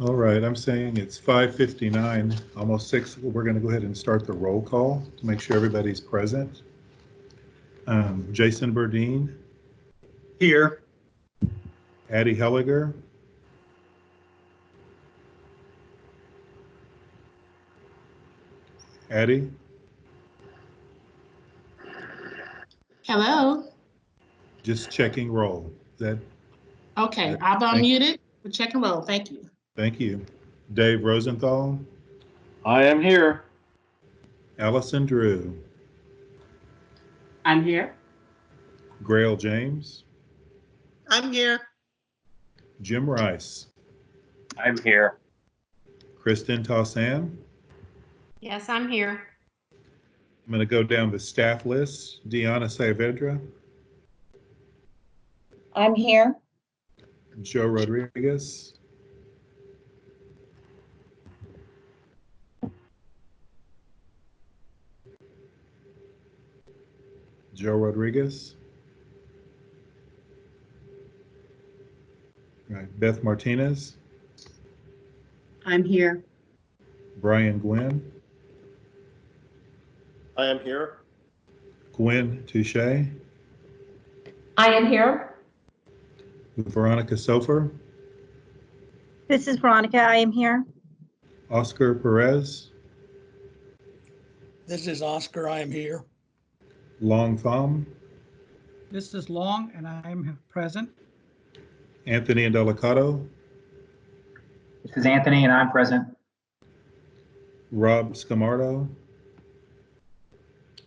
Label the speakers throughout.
Speaker 1: All right, I'm saying it's 5:59, almost 6. We're going to go ahead and start the roll call to make sure everybody's present. Jason Burdine,
Speaker 2: Here.
Speaker 1: Addie Helliger, Addie,
Speaker 3: Hello.
Speaker 1: just checking roll.
Speaker 3: Okay, I've unmuted. We're checking roll. Thank you.
Speaker 1: Thank you. Dave Rosenthal,
Speaker 4: I am here.
Speaker 1: Allison Drew,
Speaker 5: I'm here.
Speaker 1: Grail James,
Speaker 2: I'm here.
Speaker 1: Jim Rice,
Speaker 4: I'm here.
Speaker 1: Kristen Tossan.
Speaker 5: Yes, I'm here.
Speaker 1: I'm going to go down the staff list. Deanna Saavedra,
Speaker 6: I'm here.
Speaker 1: Joe Rodriguez, Joe Rodriguez. All right, Beth Martinez,
Speaker 5: I'm here.
Speaker 1: Brian Gwynn,
Speaker 2: I am here.
Speaker 1: Gwen Touche,
Speaker 6: I am here.
Speaker 1: Veronica Sofer,
Speaker 7: This is Veronica. I am here.
Speaker 1: Oscar Perez,
Speaker 8: This is Oscar. I am here.
Speaker 1: Long Pham,
Speaker 9: This is Long, and I am present.
Speaker 1: Anthony Indelicato,
Speaker 10: This is Anthony, and I'm present.
Speaker 1: Rob Scamardo,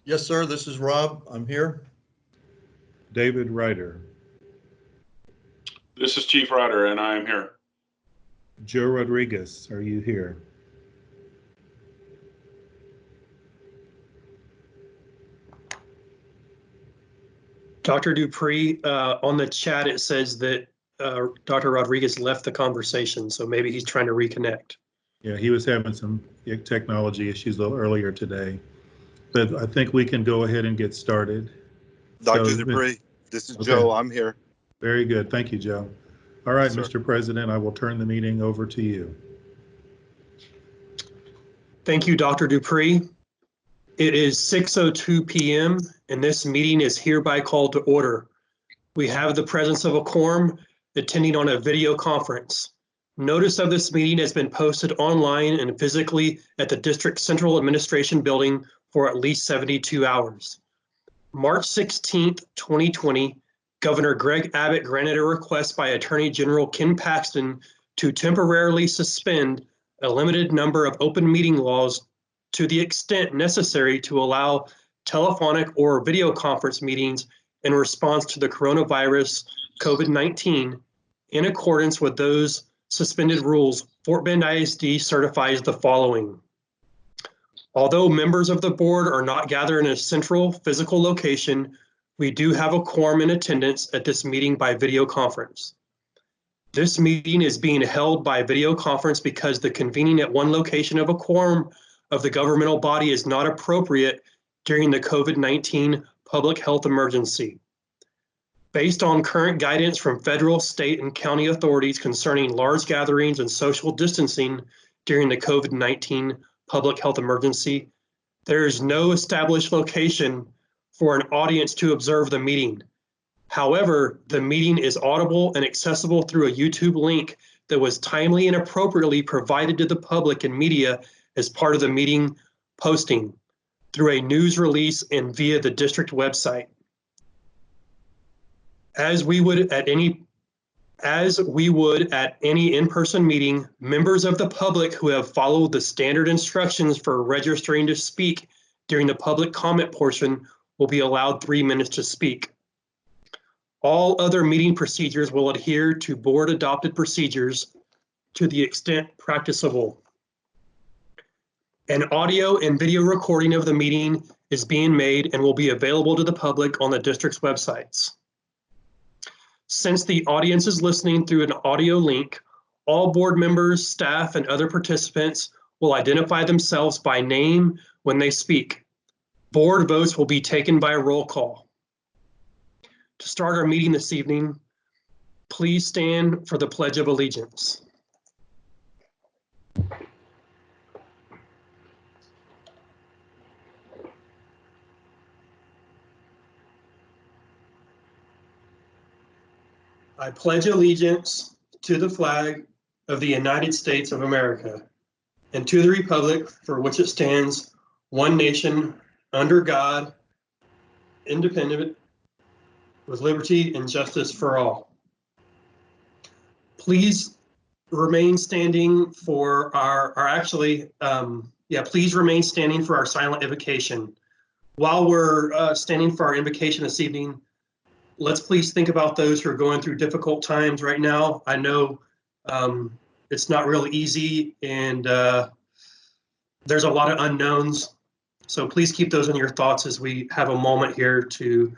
Speaker 2: Yes, sir. This is Rob. I'm here.
Speaker 1: David Ryder,
Speaker 11: This is Chief Ryder, and I am here.
Speaker 1: Joe Rodriguez, are you here?
Speaker 2: Dr. Dupree, on the chat, it says that Dr. Rodriguez left the conversation, so maybe he's trying to reconnect.
Speaker 1: Yeah, he was having some technology issues a little earlier today, but I think we can go ahead and get started.
Speaker 12: Dr.
Speaker 1: So,
Speaker 12: Dupree, this is
Speaker 1: okay.
Speaker 12: Joe. I'm here.
Speaker 1: Very good. Thank you, Joe. All right,
Speaker 12: Yes,
Speaker 1: Mr. President, I will turn the meeting over to you.
Speaker 2: Thank you, Dr. Dupree. It is 6:02 p.m. and this meeting is hereby called to order. We have the presence of a quorum attending on a video conference. Notice of this meeting has been posted online and physically at the District Central Administration Building for at least 72 hours. March 16th, 2020, Governor Greg Abbott granted a request by Attorney General Ken Paxton to temporarily suspend a limited number of open meeting laws to the extent necessary to allow telephonic or video conference meetings in response to the coronavirus COVID-19. In accordance with those suspended rules, Fort Bend ISD certifies the following. Although members of the board are not gathered in a central physical location, we do have a quorum in attendance at this meeting by video conference. This meeting is being held by video conference because the convening at one location of a quorum of the governmental body is not appropriate during the COVID-19 public health emergency. Based on current guidance from federal, state, and county authorities concerning large gatherings and social distancing during the COVID-19 public health emergency, there is no established location for an audience to observe the meeting. However, the meeting is audible and accessible through a YouTube link that was timely and appropriately provided to the public and media as part of the meeting posting through a news release and via the district website. As we would at any in-person meeting, members of the public who have followed the standard instructions for registering to speak during the public comment portion will be allowed 3 minutes to speak. All other meeting procedures will adhere to board adopted procedures to the extent practicable. An audio and video recording of the meeting is being made and will be available to the public on the district's websites. Since the audience is listening through an audio link, all board members, staff, and other participants will identify themselves by name when they speak. Board votes will be taken by roll call. To start our meeting this evening, please stand for the Pledge of Allegiance. I pledge allegiance to the flag of the United States of America and to the republic for which it stands, one nation, under God, independent, with liberty and justice for all. Please remain standing for please remain standing for our silent invocation. While we're standing for our invocation this evening, let's please think about those who are going through difficult times right now. I know it's not really easy, and there's a lot of unknowns. So please keep those in your thoughts as we have a moment here to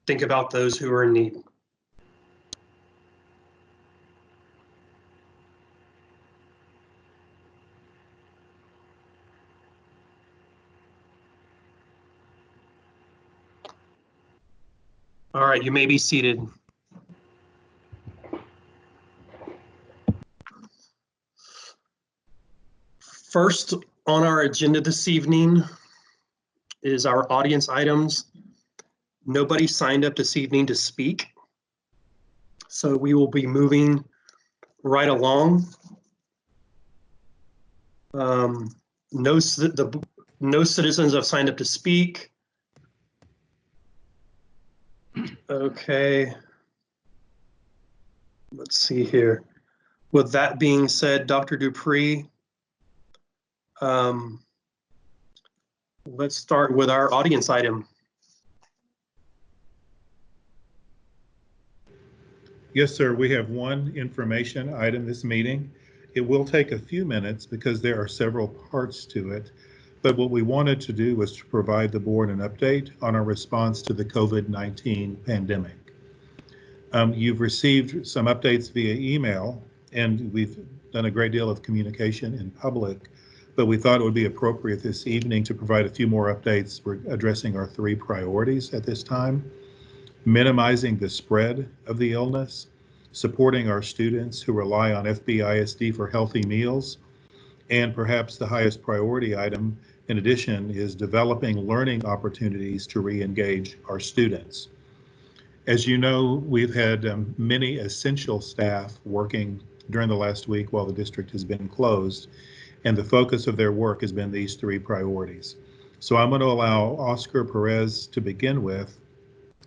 Speaker 2: think about those who are in need. All right, you may be seated. First on our agenda this evening is our audience items. Nobody signed up this evening to speak, so we will be moving right along. No citizens have signed up to speak. Okay. Let's see here. With that being said, Dr. Dupree, let's start with our audience item.
Speaker 1: Yes, sir. We have one information item this meeting. It will take a few minutes because there are several parts to it. But what we wanted to do was to provide the board an update on our response to the COVID-19 pandemic. You've received some updates via email, and we've done a great deal of communication in public, but we thought it would be appropriate this evening to provide a few more updates. We're addressing our 3 priorities at this time: minimizing the spread of the illness, supporting our students who rely on FBISD for healthy meals, and perhaps the highest priority item in addition is developing learning opportunities to re-engage our students. As you know, we've had many essential staff working during the last week while the district has been closed, and the focus of their work has been these 3 priorities. So I'm going to allow Oscar Perez to begin with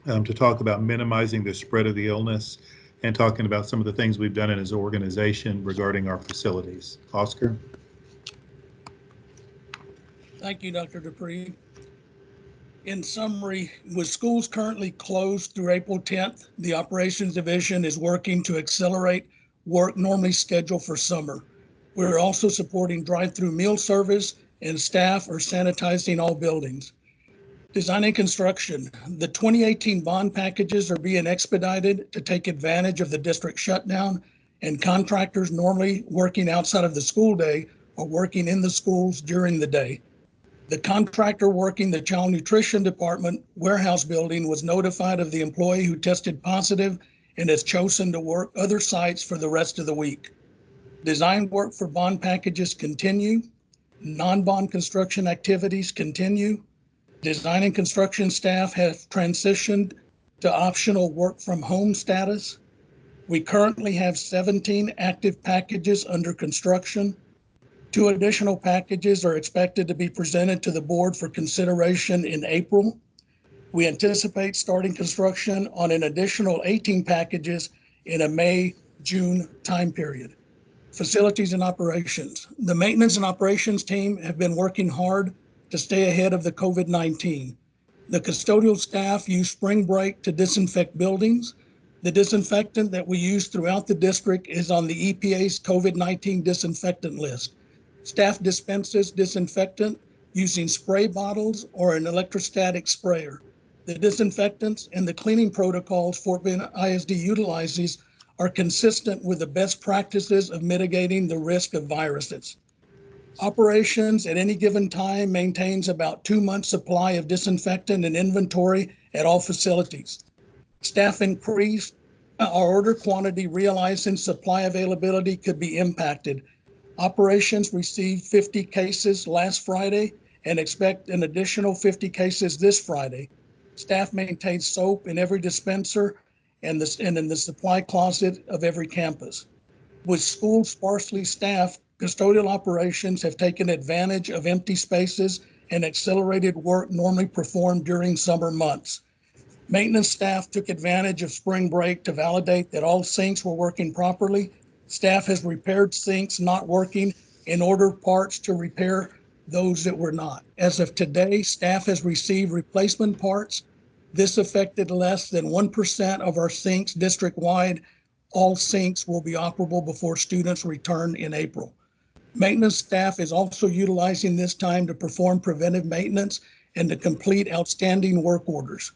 Speaker 1: to talk about minimizing the spread of the illness and talking about some of the things we've done in his organization regarding our facilities. Oscar?
Speaker 9: Thank you, Dr. Dupree. In summary, with schools currently closed through April 10th, the Operations Division is working to accelerate work normally scheduled for summer. We're also supporting drive-through meal service, and staff are sanitizing all buildings. Design and construction. The 2018 bond packages are being expedited to take advantage of the district shutdown, and contractors normally working outside of the school day are working in the schools during the day. The contractor working the child nutrition department warehouse building was notified of the employee who tested positive and has chosen to work other sites for the rest of the week. Design work for bond packages continue. Non-bond construction activities continue. Design and construction staff have transitioned to optional work from home status. We currently have 17 active packages under construction. 2 additional packages are expected to be presented to the board for consideration in April. We anticipate starting construction on an additional 18 packages in a May-June time period. Facilities and operations. The maintenance and operations team have been working hard to stay ahead of the COVID-19. The custodial staff use spring break to disinfect buildings. The disinfectant that we use throughout the district is on the EPA's COVID-19 disinfectant list. Staff dispenses disinfectant using spray bottles or an electrostatic sprayer. The disinfectants and the cleaning protocols Fort Bend ISD utilizes are consistent with the best practices of mitigating the risk of viruses. Operations at any given time maintains about 2 months supply of disinfectant and inventory at all facilities. Staff increased our order quantity, realizing supply availability could be impacted. Operations received 50 cases last Friday and expect an additional 50 cases this Friday. Staff maintains soap in every dispenser and in the supply closet of every campus. With schools sparsely staffed, custodial operations have taken advantage of empty spaces and accelerated work normally performed during summer months. Maintenance staff took advantage of spring break to validate that all sinks were working properly. Staff has repaired sinks not working and ordered parts to repair those that were not. As of today, staff has received replacement parts. This affected less than 1% of our sinks district-wide. All sinks will be operable before students return in April. Maintenance staff is also utilizing this time to perform preventive maintenance and to complete outstanding work orders.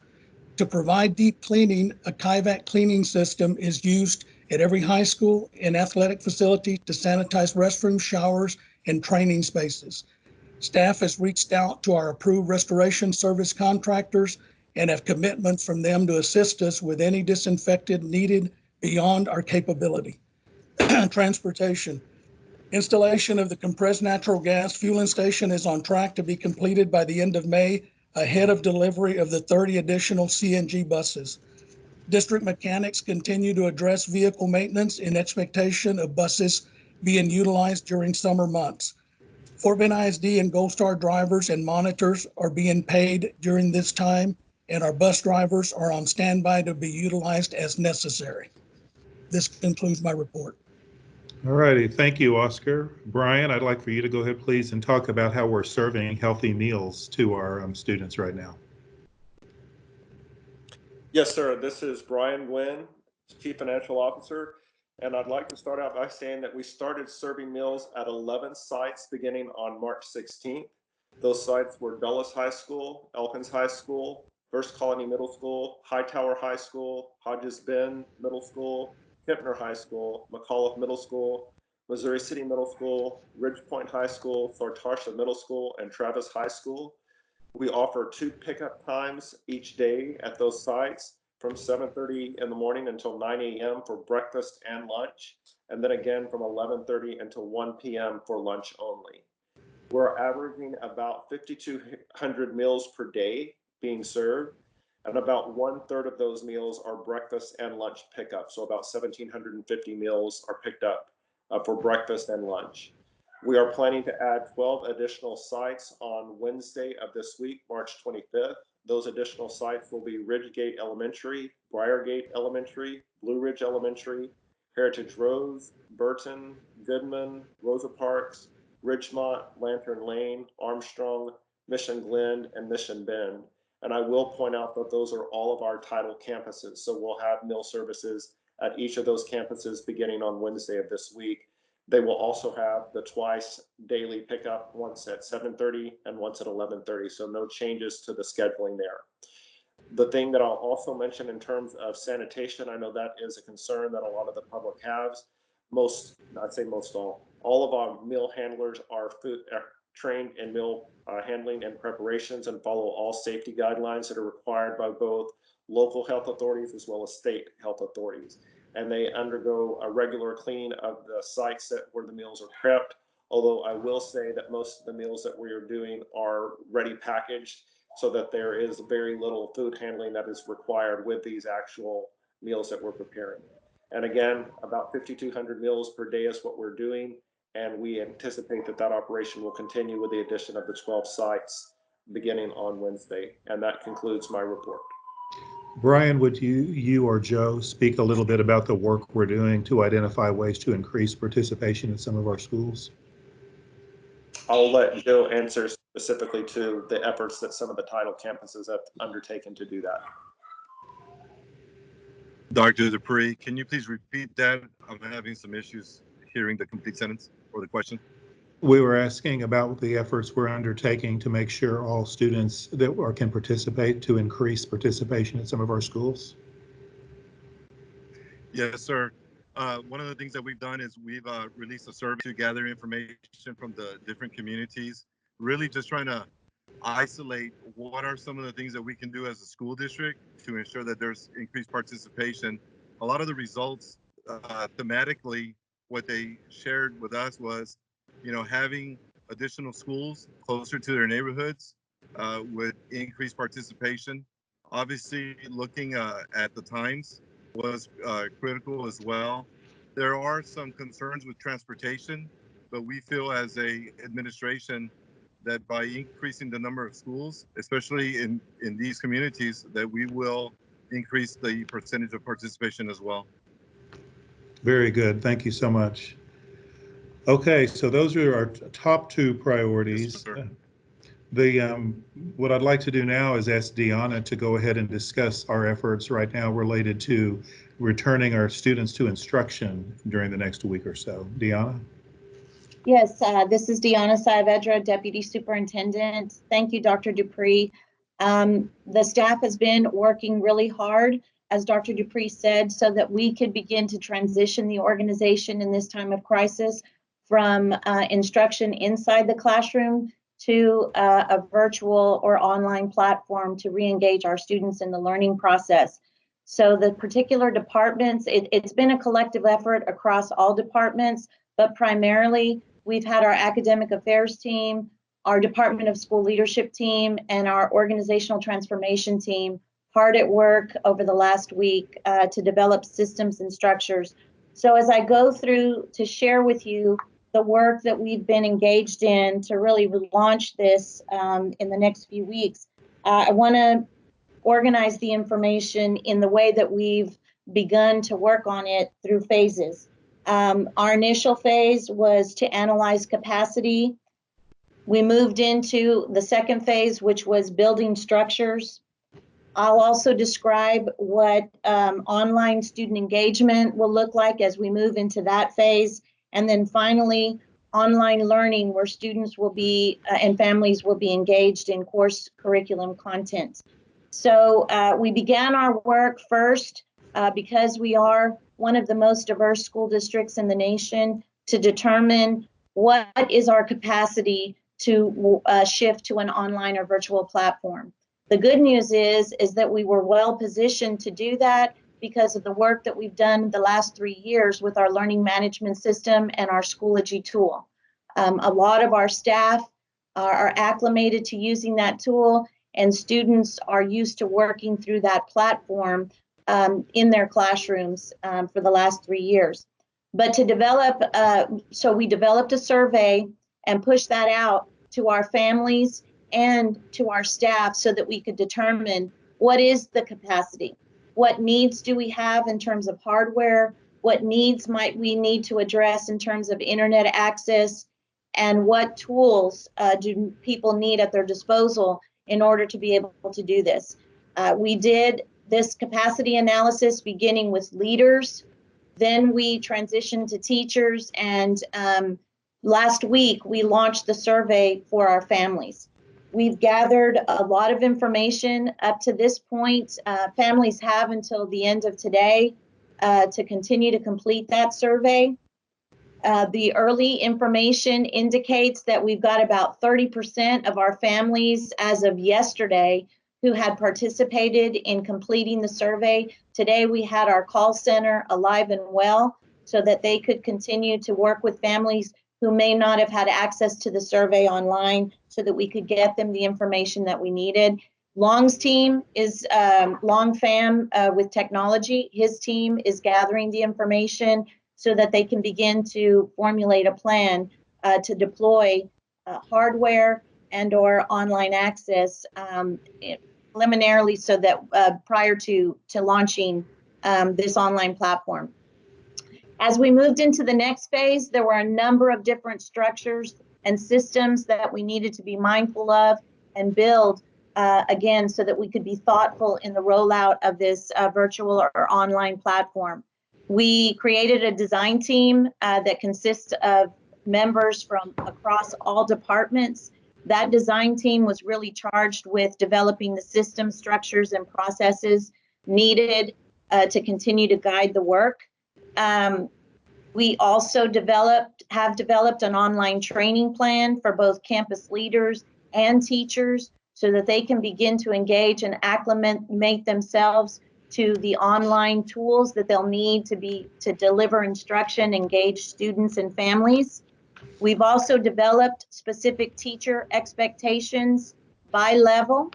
Speaker 9: To provide deep cleaning, a KIVAC cleaning system is used at every high school and athletic facility to sanitize restrooms, showers, and training spaces. Staff has reached out to our approved restoration service contractors and have commitments from them to assist us with any disinfectant needed beyond our capability. Transportation. Installation of the compressed natural gas fueling station is on track to be completed by the end of May, ahead of delivery of the 30 additional CNG buses. District mechanics continue to address vehicle maintenance in expectation of buses being utilized during summer months. Fort Bend ISD and Gold Star drivers and monitors are being paid during this time, and our bus drivers are on standby to be utilized as necessary. This concludes my report.
Speaker 1: All righty, thank you, Oscar. Brian, I'd like for you to go ahead, please, and talk about how we're serving healthy meals to our students right now.
Speaker 8: Yes, sir. This is Brian Gwynn, Chief Financial Officer, and I'd like to start out by saying that we started serving meals at 11 sites beginning on March 16th. Those sites were Dulles High School, Elkins High School, First Colony Middle School, Hightower High School, Hodges Bend Middle School, Kempner High School, McAuliffe Middle School, Missouri City Middle School, Ridgepoint High School, Thortarsha Middle School, and Travis High School. We offer 2 pickup times each day at those sites from 7:30 in the morning until 9 a.m. for breakfast and lunch, and then again from 11:30 until 1 p.m. for lunch only. We're averaging about 5,200 meals per day being served, and about 1/3 of those meals are breakfast and lunch pickup. So about 1,750 meals are picked up for breakfast and lunch. We are planning to add 12 additional sites on Wednesday of this week, March 25th. Those additional sites will be Ridgegate Elementary, Briargate Elementary, Blue Ridge Elementary, Heritage Rose, Burton, Goodman, Rosa Parks, Ridgemont, Lantern Lane, Armstrong, Mission Glen, and Mission Bend. And I will point out that those are all of our title campuses. So we'll have meal services at each of those campuses beginning on Wednesday of this week. They will also have the twice daily pickup, once at 7:30 and once at 11:30. So no changes to the scheduling there. The thing that I'll also mention in terms of sanitation, I know that is a concern that a lot of the public has. I'd say most all of our meal handlers are trained in meal handling and preparations and follow all safety guidelines that are required by both local health authorities as well as state health authorities. And they undergo a regular cleaning of the sites where the meals are prepped. Although I will say that most of the meals that we are doing are ready packaged so that there is very little food handling that is required with these actual meals that we're preparing. And again, about 5,200 meals per day is what we're doing. And we anticipate that that operation will continue with the addition of the 12 sites beginning on Wednesday. And that concludes my report.
Speaker 1: Brian, would you or Joe speak a little bit about the work we're doing to identify ways to increase participation in some of our schools?
Speaker 8: I'll let Joe answer specifically to the efforts that some of the title campuses have undertaken to do that.
Speaker 12: Dr. Dupree, can you please repeat that? I'm having some issues hearing the complete sentence or the question.
Speaker 1: We were asking about the efforts we're undertaking to make sure all students that can participate to increase participation in some of our schools.
Speaker 12: Yes, sir. One of the things that we've done is we've released a survey to gather information from the different communities, really just trying to isolate what are some of the things that we can do as a school district to ensure that there's increased participation. A lot of the results thematically, what they shared with us was, having additional schools closer to their neighborhoods would increase participation. Obviously, looking at the times, was critical as well. There are some concerns with transportation, but we feel as a administration that by increasing the number of schools, especially in these communities, that we will increase the percentage of participation as well.
Speaker 1: Very good. Thank you so much. Okay, so those are our top two priorities.
Speaker 12: Yes,
Speaker 1: What I'd like to do now is ask Deanna to go ahead and discuss our efforts right now related to returning our students to instruction during the next week or so. Deanna?
Speaker 7: Yes, this is Deanna Saavedra, Deputy Superintendent. Thank you, Dr. Dupree. The staff has been working really hard, as Dr. Dupree said, so that we could begin to transition the organization in this time of crisis from instruction inside the classroom to a virtual or online platform to re-engage our students in the learning process. So the particular departments, it's been a collective effort across all departments, but primarily we've had our academic affairs team, our Department of School Leadership team, and our organizational transformation team hard at work over the last week to develop systems and structures. So as I go through to share with you the work that we've been engaged in to really launch this in the next few weeks, I want to organize the information in the way that we've begun to work on it through phases. Our initial phase was to analyze capacity. We moved into the second phase, which was building structures. I'll also describe what online student engagement will look like as we move into that phase. And then finally, online learning, where students will be and families will be engaged in course curriculum content. So we began our work first because we are one of the most diverse school districts in the nation to determine what is our capacity to shift to an online or virtual platform. The good news is that we were well positioned to do that because of the work that we've done the last 3 years with our learning management system and our Schoology tool. A lot of our staff are acclimated to using that tool, and students are used to working through that platform in their classrooms for the last 3 years. But to develop, so we developed a survey and pushed that out to our families and to our staff so that we could determine what is the capacity, what needs do we have in terms of hardware, what needs might we need to address in terms of internet access, and what tools do people need at their disposal in order to be able to do this. We did this capacity analysis beginning with leaders, then we transitioned to teachers, and last week we launched the survey for our families. We've gathered a lot of information up to this point. Families have until the end of today to continue to complete that survey. The early information indicates that we've got about 30% of our families as of yesterday who had participated in completing the survey. Today we had our call center alive and well so that they could continue to work with families who may not have had access to the survey online so that we could get them the information that we needed. Long's team is Long Pham with technology. His team is gathering the information so that they can begin to formulate a plan to deploy hardware and or online access preliminarily so that prior to launching this online platform. As we moved into the next phase, there were a number of different structures and systems that we needed to be mindful of and build again so that we could be thoughtful in the rollout of this virtual or online platform. We created a design team that consists of members from across all departments. That design team was really charged with developing the system structures and processes needed to continue to guide the work. We also have developed an online training plan for both campus leaders and teachers so that they can begin to engage and acclimate themselves to the online tools that they'll need to deliver instruction, engage students and families. We've also developed specific teacher expectations by level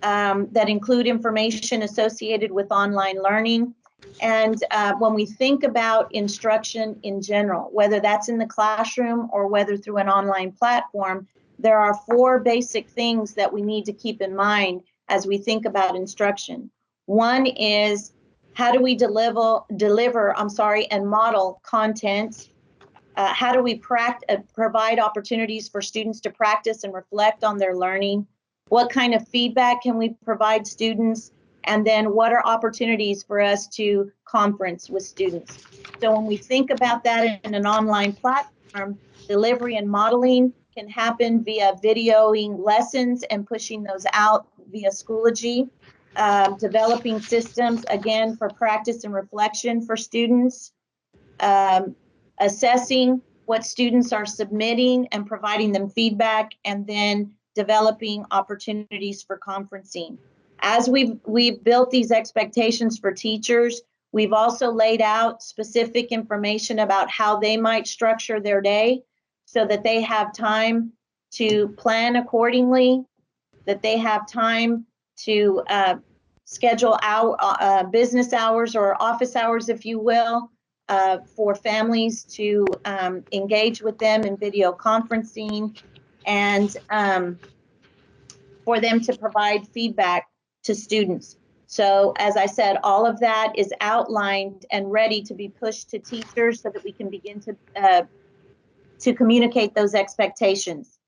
Speaker 7: that include information associated with online learning. And when we think about instruction in general, whether that's in the classroom or whether through an online platform, there are 4 basic things that we need to keep in mind as we think about instruction. One is, how do we deliver and model content? How do we provide opportunities for students to practice and reflect on their learning? What kind of feedback can we provide students? And then what are opportunities for us to conference with students? So when we think about that in an online platform, delivery and modeling can happen via videoing lessons and pushing those out via Schoology. Developing systems, again, for practice and reflection for students. Assessing what students are submitting and providing them feedback, and then developing opportunities for conferencing. As we've built these expectations for teachers, we've also laid out specific information about how they might structure their day so that they have time to plan accordingly, that they have time to schedule business hours or office hours, if you will, for families to engage with them in video conferencing, and for them to provide feedback to students. So as I said, all of that is outlined and ready to be pushed to teachers so that we can begin to communicate those expectations.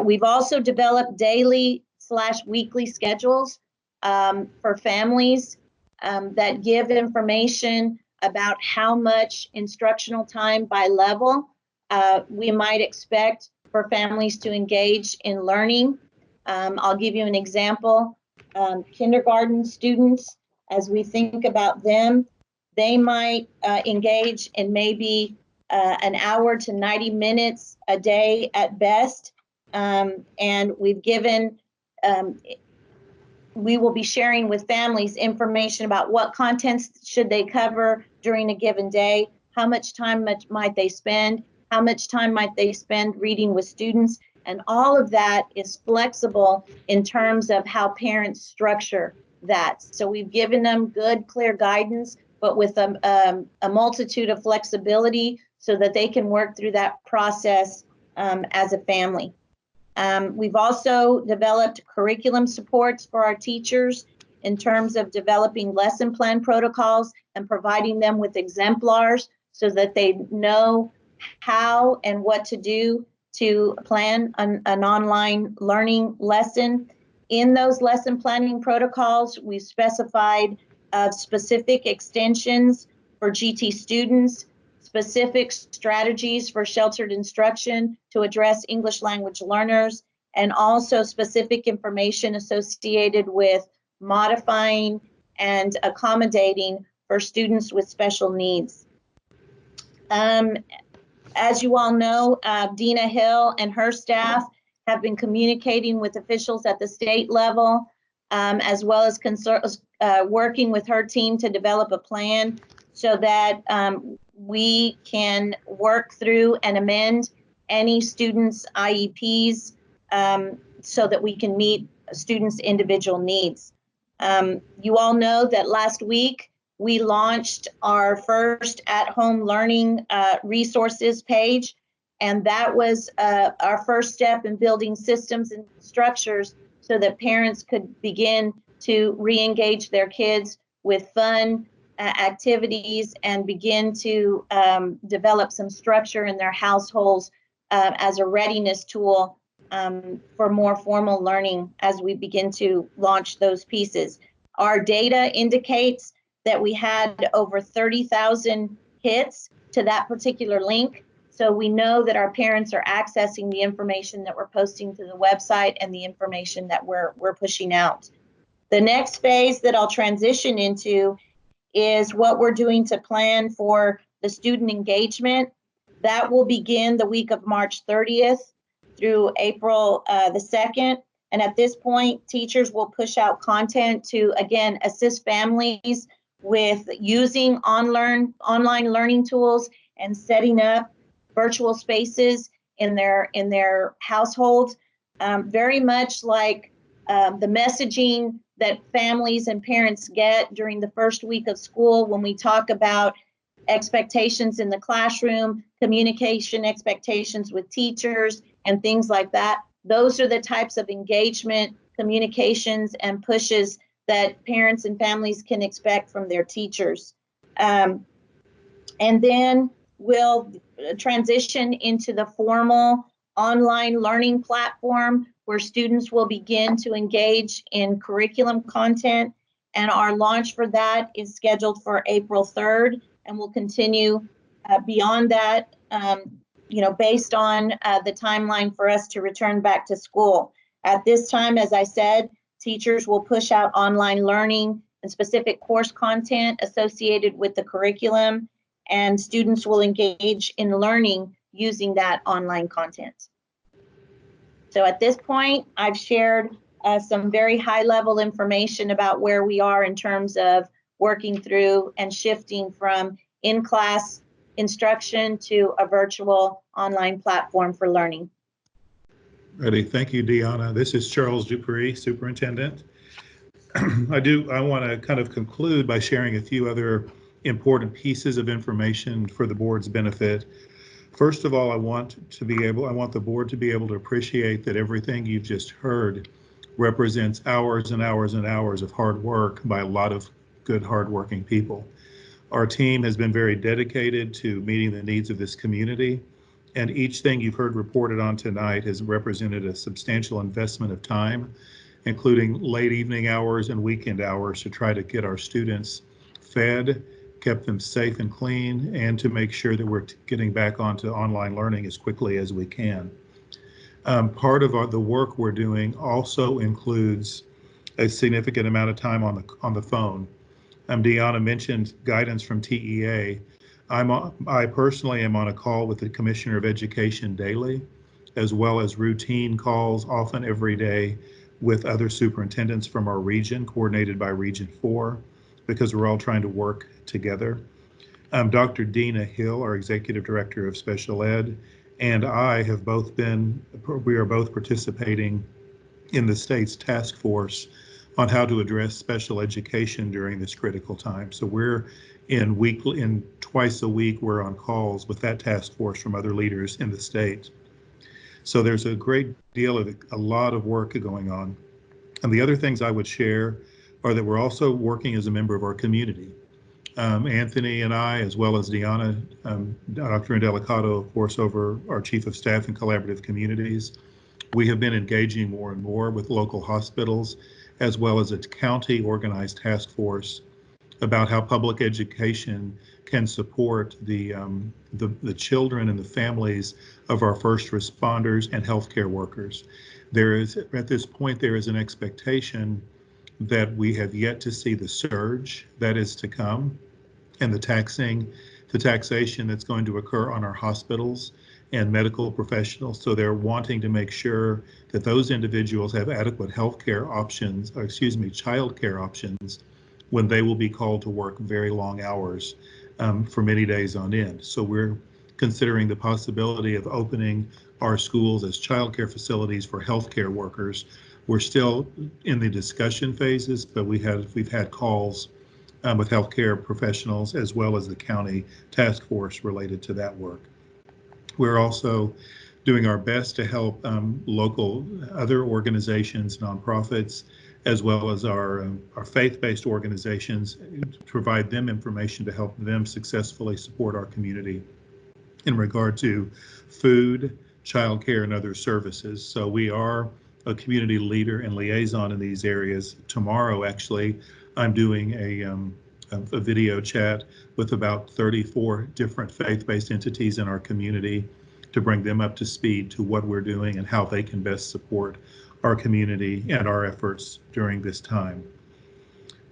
Speaker 7: We've also developed daily/weekly schedules for families that give information about how much instructional time by level we might expect for families to engage in learning. I'll give you an example. Kindergarten students, as we think about them, they might engage in maybe an hour to 90 minutes a day at best. And we've given, we will be sharing with families information about what contents should they cover during a given day, how much time might they spend, how much time might they spend reading with students, and all of that is flexible in terms of how parents structure that. So we've given them good, clear guidance, but with a multitude of flexibility so that they can work through that process as a family. We've also developed curriculum supports for our teachers in terms of developing lesson plan protocols and providing them with exemplars so that they know how and what to do to plan an online learning lesson. In those lesson planning protocols, we've specified specific extensions for GT students, specific strategies for sheltered instruction to address English language learners, and also specific information associated with modifying and accommodating for students with special needs. As you all know, Dina Hill and her staff have been communicating with officials at the state level, as well as working with her team to develop a plan so that we can work through and amend any students' IEPs so that we can meet students' individual needs. You all know that last week we launched our first at-home learning resources page, and that was our first step in building systems and structures so that parents could begin to re-engage their kids with fun activities and begin to develop some structure in their households as a readiness tool for more formal learning as we begin to launch those pieces. Our data indicates that we had over 30,000 hits to that particular link. So we know that our parents are accessing the information that we're posting to the website and the information that we're pushing out. The next phase that I'll transition into is what we're doing to plan for the student engagement. That will begin the week of March 30th through April the 2nd. And at this point, teachers will push out content to, again, assist families with using online learning tools and setting up virtual spaces in their households, very much like the messaging that families and parents get during the first week of school when we talk about expectations in the classroom, communication expectations with teachers, and things like that. Those are the types of engagement, communications, and pushes that parents and families can expect from their teachers. And then we'll transition into the formal online learning platform where students will begin to engage in curriculum content. And our launch for that is scheduled for April 3rd, and will continue beyond that, based on the timeline for us to return back to school. At this time, as I said, teachers will push out online learning and specific course content associated with the curriculum, and students will engage in learning using that online content. So at this point, I've shared some very high-level information about where we are in terms of working through and shifting from in-class instruction to a virtual online platform for learning.
Speaker 1: Ready. Thank you, Deanna. This is Charles Dupree, Superintendent. I want to kind of conclude by sharing a few other important pieces of information for the board's benefit. First of all, I want the board to be able to appreciate that everything you've just heard represents hours and hours and hours of hard work by a lot of good, hardworking people. Our team has been very dedicated to meeting the needs of this community, and each thing you've heard reported on tonight has represented a substantial investment of time, including late evening hours and weekend hours, to try to get our students fed, kept them safe and clean, and to make sure that we're getting back onto online learning as quickly as we can. Part of the work we're doing also includes a significant amount of time on the phone. Deanna mentioned guidance from TEA. I personally am on a call with the Commissioner of Education daily, as well as routine calls, often every day, with other superintendents from our region, coordinated by Region 4, because we're all trying to work together. Dr. Dina Hill, our Executive Director of Special Ed, and I have we are both participating in the state's task force on how to address special education during this critical time. So we're twice a week, we're on calls with that task force from other leaders in the state. So there's a great deal of a lot of work going on. And the other things I would share are that we're also working as a member of our community. Anthony and I, as well as Deanna, Dr. Indelicato, of course, over our Chief of Staff and Collaborative Communities, we have been engaging more and more with local hospitals, as well as a county organized task force about how public education can support the children and the families of our first responders and healthcare workers. At this point, there is an expectation that we have yet to see the surge that is to come, and the taxation that's going to occur on our hospitals and medical professionals. So they're wanting to make sure that those individuals have adequate healthcare options, childcare options, when they will be called to work very long hours for many days on end. So we're considering the possibility of opening our schools as childcare facilities for healthcare workers. We're still in the discussion phases, but we've had calls with healthcare professionals, as well as the county task force related to that work. We're also doing our best to help local other organizations, nonprofits, as well as our faith-based organizations, to provide them information to help them successfully support our community in regard to food, childcare, and other services. So we are a community leader and liaison in these areas. Tomorrow, actually, I'm doing a video chat with about 34 different faith-based entities in our community to bring them up to speed to what we're doing and how they can best support our community and our efforts during this time.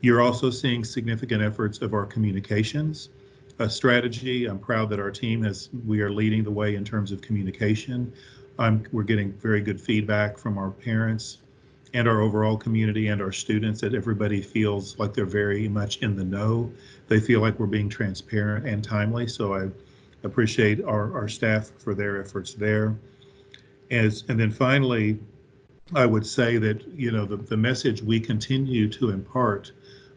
Speaker 1: You're also seeing significant efforts of our communications strategy. I'm proud that our team we are leading the way in terms of communication. We're getting very good feedback from our parents and our overall community and our students, that everybody feels like they're very much in the know. They feel like we're being transparent and timely. So I appreciate our staff for their efforts there. And then finally, I would say that, the message we continue to impart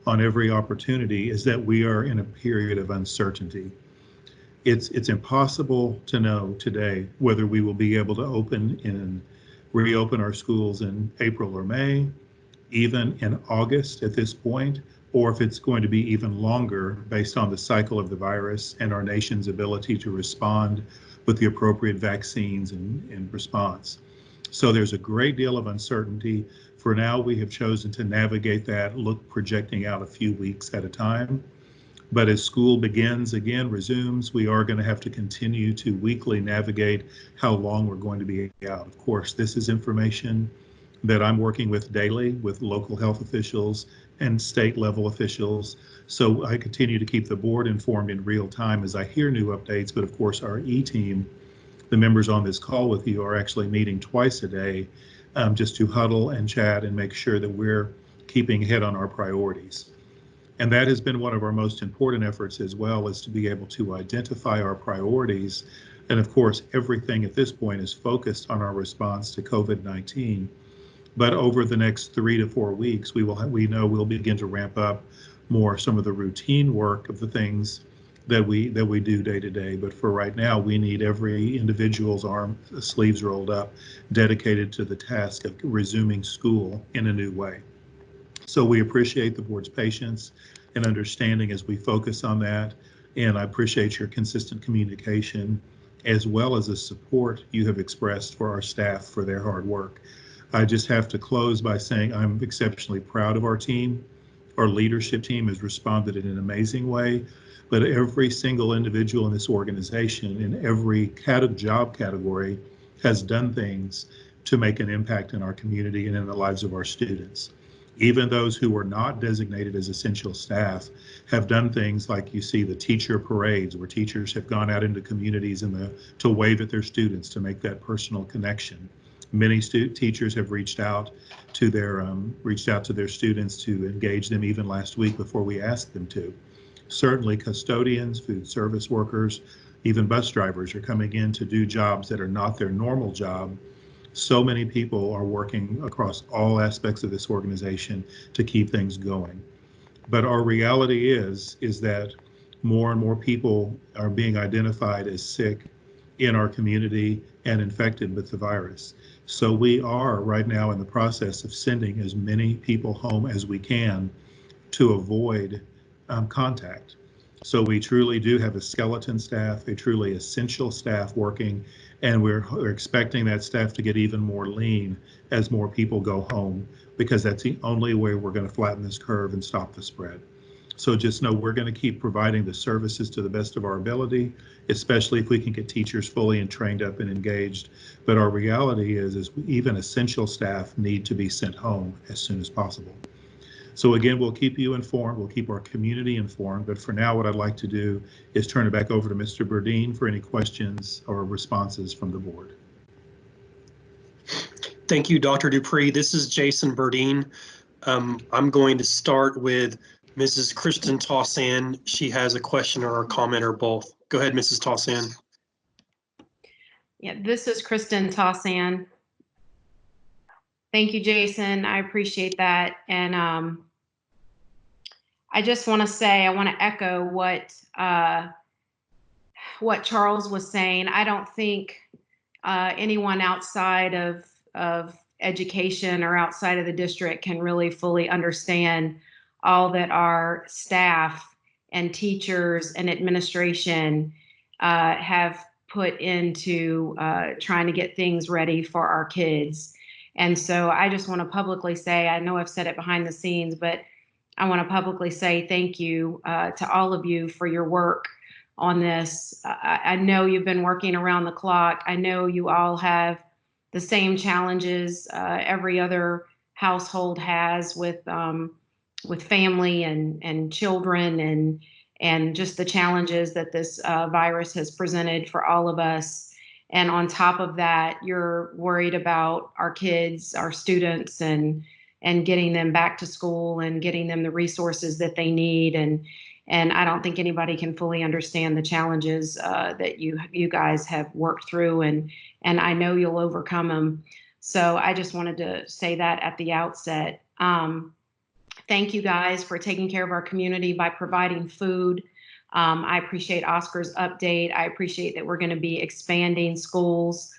Speaker 1: on every opportunity is that we are in a period of uncertainty. It's impossible to know today whether we will be able to reopen our schools in April or May, even in August at this point, or if it's going to be even longer based on the cycle of the virus and our nation's ability to respond with the appropriate vaccines and response. So there's a great deal of uncertainty. For now, we have chosen to navigate that, projecting out a few weeks at a time. But as school resumes, we are going to have to continue to weekly navigate how long we're going to be out. Of course, this is information that I'm working with daily with local health officials and state level officials. So I continue to keep the board informed in real time as I hear new updates. But of course, our E-team, the members on this call with you, are actually meeting twice a day just to huddle and chat and make sure that we're keeping ahead on our priorities. And that has been one of our most important efforts as well, is to be able to identify our priorities. And of course, everything at this point is focused on our response to COVID-19. But over the next 3 to 4 weeks, we know we'll begin to ramp up more some of the routine work of the things that we do day to day. But for right now, we need every individual's sleeves rolled up, dedicated to the task of resuming school in a new way. So we appreciate the board's patience and understanding as we focus on that. And I appreciate your consistent communication, as well as the support you have expressed for our staff for their hard work. I just have to close by saying I'm exceptionally proud of our team. Our leadership team has responded in an amazing way, but every single individual in this organization in every job category has done things to make an impact in our community and in the lives of our students. Even those who were not designated as essential staff have done things like you see the teacher parades, where teachers have gone out into communities to wave at their students to make that personal connection. Many teachers have reached out to their students to engage them even last week before we asked them to. Certainly custodians, food service workers, even bus drivers are coming in to do jobs that are not their normal job. So many people are working across all aspects of this organization to keep things going. But our reality is that more and more people are being identified as sick in our community and infected with the virus. So we are right now in the process of sending as many people home as we can to avoid contact. So we truly do have a skeleton staff, a truly essential staff working, and we're expecting that staff to get even more lean as more people go home, because that's the only way we're going to flatten this curve and stop the spread. So just know we're going to keep providing the services to the best of our ability, especially if we can get teachers fully and trained up and engaged. But our reality is even essential staff need to be sent home as soon as possible. So again, we'll keep you informed. We'll keep our community informed. But for now, what I'd like to do is turn it back over to Mr. Burdine for any questions or responses from the board.
Speaker 2: Thank you, Dr. Dupree. This is Jason Burdine. I'm going to start with Mrs. Kristen Tossan. She has a question or a comment or both. Go ahead, Mrs. Tossan.
Speaker 13: Yeah, this is Kristen Tossan. Thank you, Jason. I appreciate that. And I just want to say, I want to echo what Charles was saying. I don't think anyone outside of education or outside of the district can really fully understand all that our staff and teachers and administration have put into trying to get things ready for our kids. And so I just want to publicly say, I know I've said it behind the scenes, but I want to publicly say thank you to all of you for your work on this. I know you've been working around the clock. I know you all have the same challenges every other household has with family and children and just the challenges that this virus has presented for all of us. And on top of that, you're worried about our kids, our students, and getting them back to school and getting them the resources that they need. And I don't think anybody can fully understand the challenges that you guys have worked through, and I know you'll overcome them. So I just wanted to say that at the outset. Thank you guys for taking care of our community by providing food. I appreciate Oscar's update. I appreciate that we're going to be expanding schools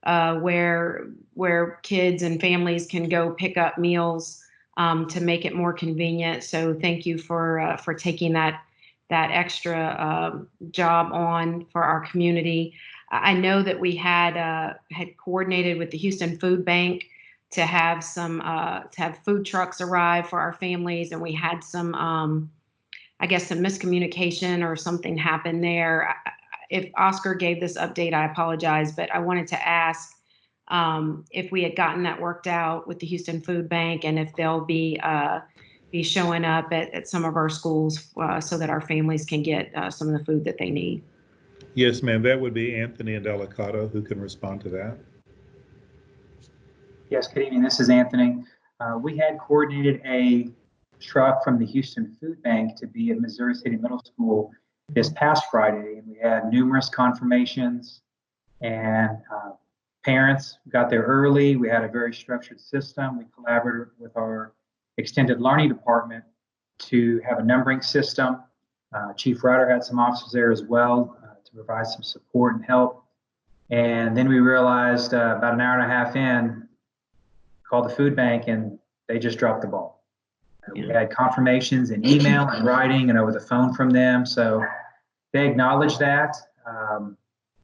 Speaker 13: where kids and families can go pick up meals to make it more convenient. So thank you for taking that extra job on for our community. I know that we had coordinated with the Houston Food Bank to have food trucks arrive for our families, and we had some I guess some miscommunication or something happened there. If Oscar gave this update, I apologize, but I wanted to ask if we had gotten that worked out with the Houston Food Bank, and if they'll be showing up at some of our schools so that our families can get some of the food that they need.
Speaker 1: Yes, ma'am. That would be Anthony and Delicato who can respond to that.
Speaker 10: Yes, good evening. This is Anthony. We had coordinated a truck from the Houston Food Bank to be at Missouri City Middle School this past Friday, and we had numerous confirmations, and parents got there early. We had a very structured system. We collaborated with our extended learning department to have a numbering system. Chief Ryder had some officers there as well to provide some support and help. And then we realized about an hour and a half in, called the food bank, and they just dropped the ball. We had confirmations in email and writing and over the phone from them. So they acknowledged that.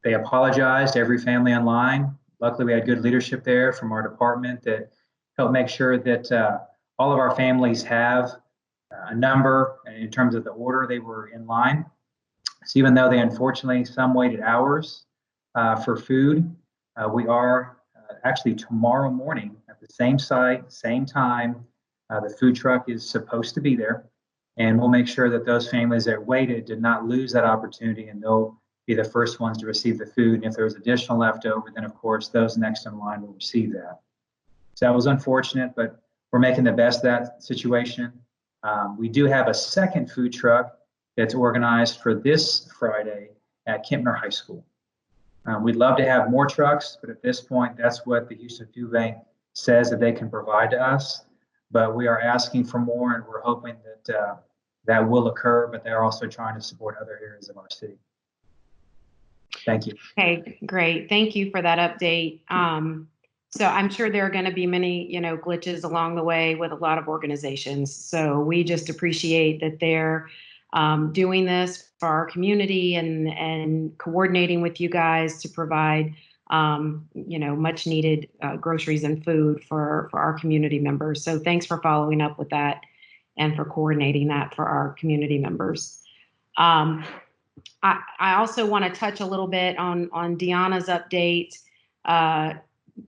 Speaker 10: They apologized to every family online. Luckily, we had good leadership there from our department that helped make sure that all of our families have a number in terms of the order. They were in line. So even though they unfortunately some waited hours for food, we are actually tomorrow morning at the same site, same time. The food truck is supposed to be there, and we'll make sure that those families that waited did not lose that opportunity, and they'll be the first ones to receive the food. And if there's additional left over, then of course those next in line will receive that. So that was unfortunate, but we're making the best of that situation. We do have a second food truck that's organized for this Friday at Kempner High School. We'd love to have more trucks, but at this point, that's what the Houston Food Bank says that they can provide to us. But we are asking for more, and we're hoping that that will occur, but they're also trying to support other areas of our city. Thank you.
Speaker 13: Okay, great. Thank you for that update. So I'm sure there are going to be many, glitches along the way with a lot of organizations. So we just appreciate that they're doing this for our community and coordinating with you guys to provide, much needed groceries and food for our community members. So thanks for following up with that and for coordinating that for our community members. I also want to touch a little bit on Deanna's update.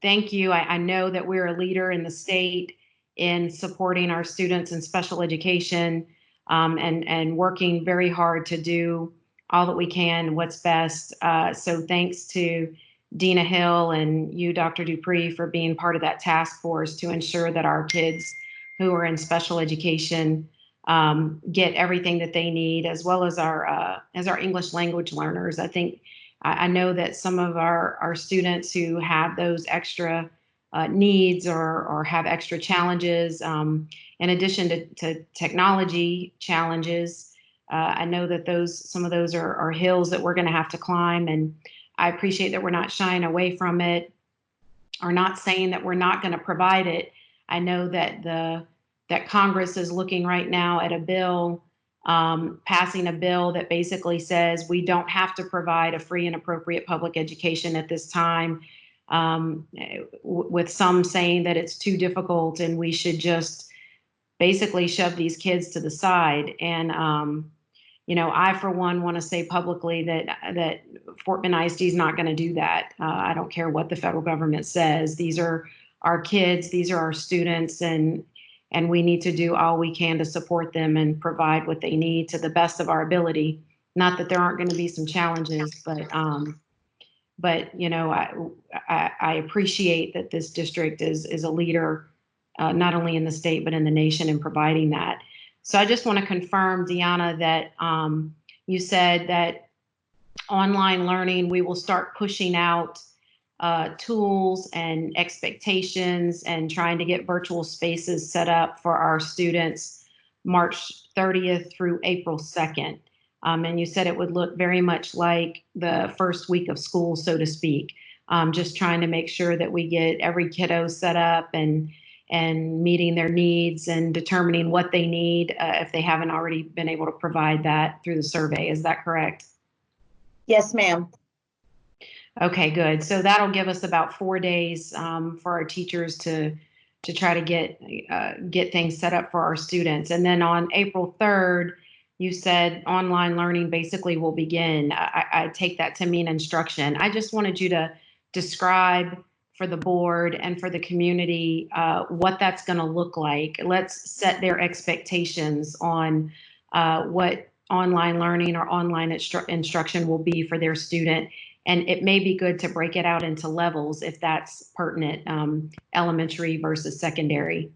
Speaker 13: Thank you. I know that we're a leader in the state in supporting our students in special education and working very hard to do all that we can, what's best. So thanks to Dina Hill and you, Dr. Dupree, for being part of that task force to ensure that our kids who are in special education get everything that they need, as well as our English language learners. I know that some of our students who have those extra needs or have extra challenges, in addition to technology challenges, I know that some of those are hills that we're going to have to climb. And I appreciate that we're not shying away from it or not saying that we're not going to provide it. I know that Congress is looking right now at a bill, passing a bill that basically says we don't have to provide a free and appropriate public education at this time, with some saying that it's too difficult and we should just basically shove these kids to the side. And, I, for one, want to say publicly that Fort Bend ISD is not going to do that. I don't care what the federal government says. These are our kids. These are our students. And we need to do all we can to support them and provide what they need to the best of our ability. Not that there aren't going to be some challenges, but I appreciate that this district is a leader, not only in the state, but in the nation in providing that. So I just want to confirm, Deanna, that you said that online learning, we will start pushing out tools and expectations and trying to get virtual spaces set up for our students March 30th through April 2nd. And you said it would look very much like the first week of school, so to speak. Just trying to make sure that we get every kiddo set up and meeting their needs and determining what they need if they haven't already been able to provide that through the survey. Is that correct?
Speaker 7: Yes, ma'am.
Speaker 13: Okay, good. So that'll give us about 4 days for our teachers to try to get things set up for our students. And then on April 3rd, you said online learning basically will begin. I take that to mean instruction. I just wanted you to describe for the board and for the community what that's going to look like. Let's set their expectations on what online learning or online instruction will be for their student. And it may be good to break it out into levels if that's pertinent, elementary versus secondary.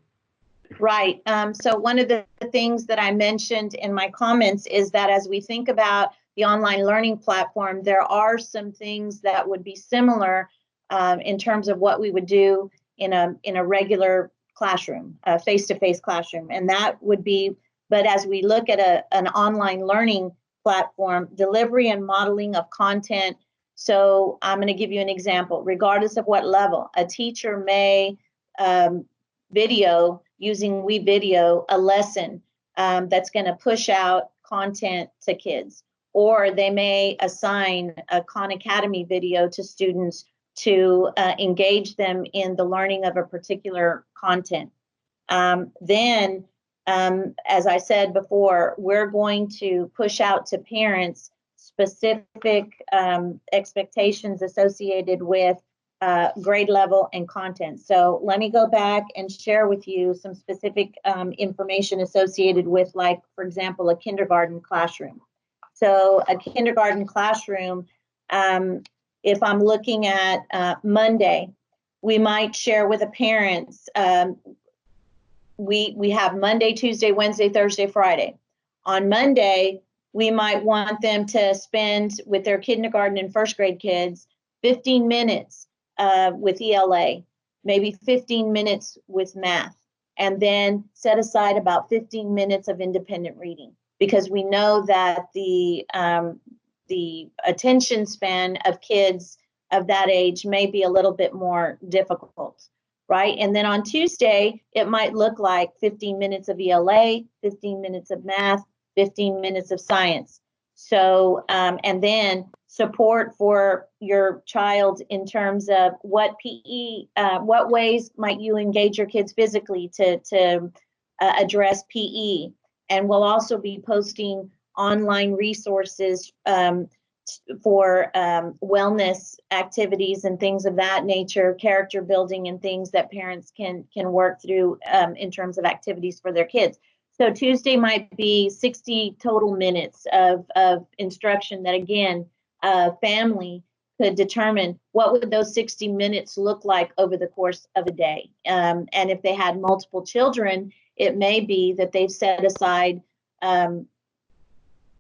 Speaker 7: Right. So one of the things that I mentioned in my comments is that as we think about the online learning platform, there are some things that would be similar in terms of what we would do in a regular classroom, a face-to-face classroom. And that would be, but as we look at an online learning platform, delivery and modeling of content. So I'm going to give you an example. Regardless of what level, a teacher may video using WeVideo a lesson that's going to push out content to kids, or they may assign a Khan Academy video to students to engage them in the learning of a particular content. Then, as I said before, we're going to push out to parents specific expectations associated with grade level and content. So let me go back and share with you some specific information associated with, like, for example, a kindergarten classroom. So a kindergarten classroom, if I'm looking at Monday, we might share with the parents, we have Monday, Tuesday, Wednesday, Thursday, Friday. On Monday, we might want them to spend with their kindergarten and first grade kids 15 minutes with ELA, maybe 15 minutes with math, and then set aside about 15 minutes of independent reading, because we know that the attention span of kids of that age may be a little bit more difficult, right? And then on Tuesday, it might look like 15 minutes of ELA, 15 minutes of math, 15 minutes of science. So, and then support for your child in terms of what PE, what ways might you engage your kids physically to address PE. And we'll also be posting online resources for wellness activities and things of that nature, character building and things that parents can work through in terms of activities for their kids. So Tuesday might be 60 total minutes of instruction that, again, family could determine what would those 60 minutes look like over the course of a day. And if they had multiple children, it may be that they've set aside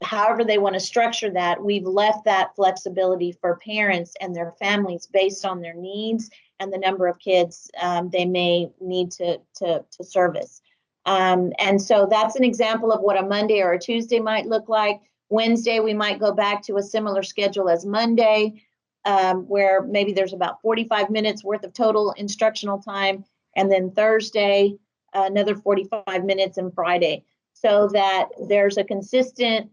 Speaker 7: however they want to structure that. We've left that flexibility for parents and their families based on their needs and the number of kids they may need to service. And so that's an example of what a Monday or a Tuesday might look like. Wednesday, we might go back to a similar schedule as Monday, where maybe there's about 45 minutes worth of total instructional time. And then Thursday, another 45 minutes, and Friday, so that there's a consistent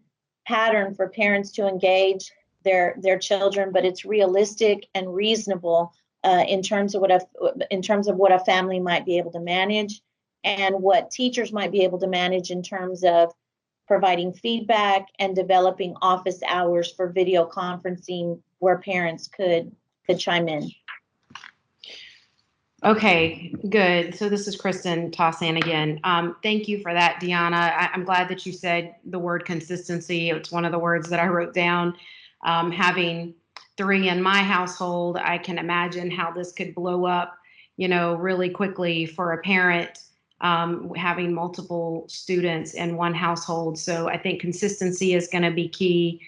Speaker 7: pattern for parents to engage their children, but it's realistic and reasonable in terms of what a family might be able to manage, and what teachers might be able to manage in terms of providing feedback and developing office hours for video conferencing where parents could chime in.
Speaker 13: Okay, good. So this is Kristen Tossan again. Thank you for that, Deanna. I'm glad that you said the word consistency. It's one of the words that I wrote down. Having 3 in my household, I can imagine how this could blow up, really quickly for a parent having multiple students in one household. So I think consistency is going to be key.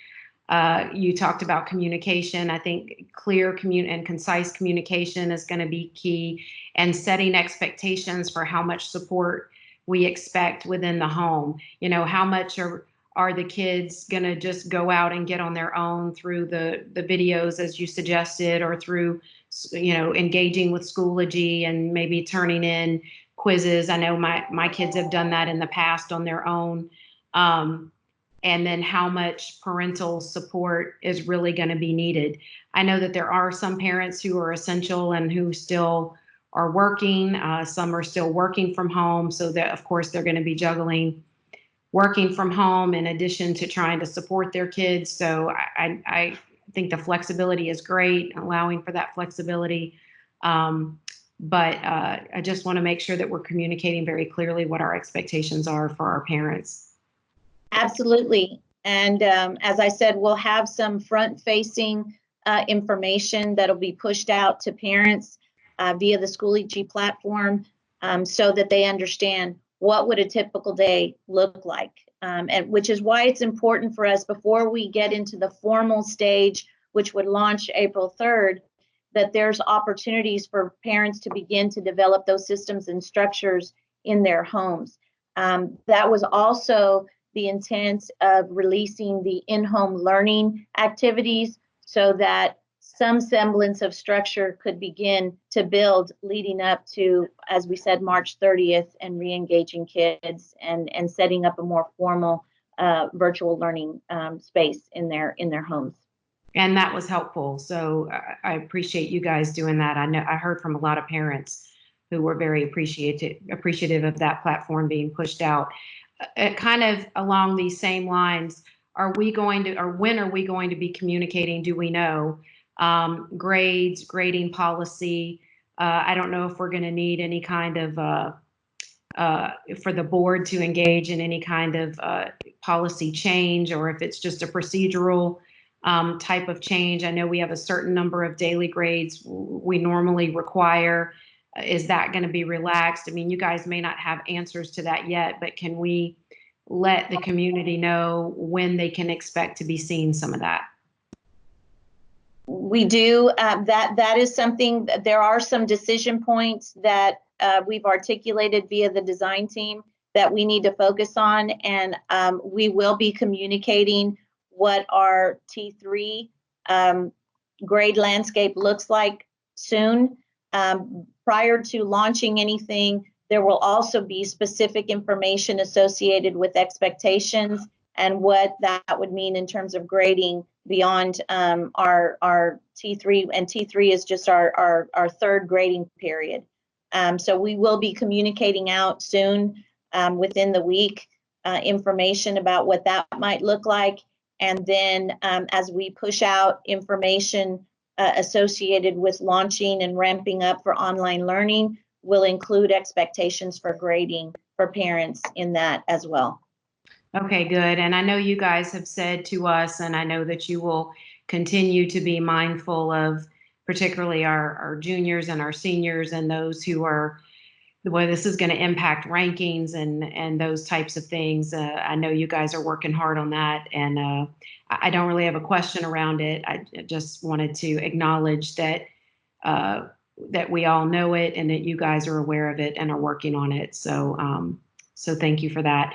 Speaker 13: You talked about communication. I think clear and concise communication is going to be key, and setting expectations for how much support we expect within the home. You know, how much are the kids going to just go out and get on their own through the videos as you suggested, or through, you know, engaging with Schoology and maybe turning in quizzes. I know my kids have done that in the past on their own. And then how much parental support is really going to be needed. I know that there are some parents who are essential and who still are working. Some are still working from home. So that, of course, they're going to be juggling working from home in addition to trying to support their kids. So I think the flexibility is great, allowing for that flexibility. But I just want to make sure that we're communicating very clearly what our expectations are for our parents.
Speaker 7: Absolutely. And as I said, we'll have some front-facing information that'll be pushed out to parents via the Schoology platform, so that they understand what would a typical day look like. And which is why it's important for us, before we get into the formal stage, which would launch April 3rd, that there's opportunities for parents to begin to develop those systems and structures in their homes. That was also the intent of releasing the in-home learning activities, so that some semblance of structure could begin to build leading up to, as we said, March 30th, and re-engaging kids and setting up a more formal virtual learning space in their homes.
Speaker 13: And that was helpful. So I appreciate you guys doing that. I know I heard from a lot of parents who were very appreciative of that platform being pushed out. Kind of along these same lines, are we going to, or when are we going to be communicating? Do we know grades, grading policy? I don't know if we're going to need any kind of for the board to engage in any kind of policy change, or if it's just a procedural type of change. I know we have a certain number of daily grades we normally require. Is that going to be relaxed? I mean, you guys may not have answers to that yet, but can we let the community know when they can expect to be seeing some of that?
Speaker 7: We do. That is something. There are some decision points that we've articulated via the design team that we need to focus on, and we will be communicating what our T3 grade landscape looks like soon. Prior to launching anything, there will also be specific information associated with expectations and what that would mean in terms of grading beyond our T3, and T3 is just our third grading period. So we will be communicating out soon, within the week, information about what that might look like. And then as we push out information associated with launching and ramping up for online learning, we'll include expectations for grading for parents in that as well.
Speaker 13: Okay, good. And I know you guys have said to us, and I know that you will continue to be mindful of particularly our juniors and our seniors and those who are, the way this is going to impact rankings and those types of things. I know you guys are working hard on that, and I don't really have a question around it. I just wanted to acknowledge that that we all know it and that you guys are aware of it and are working on it. So, so thank you for that.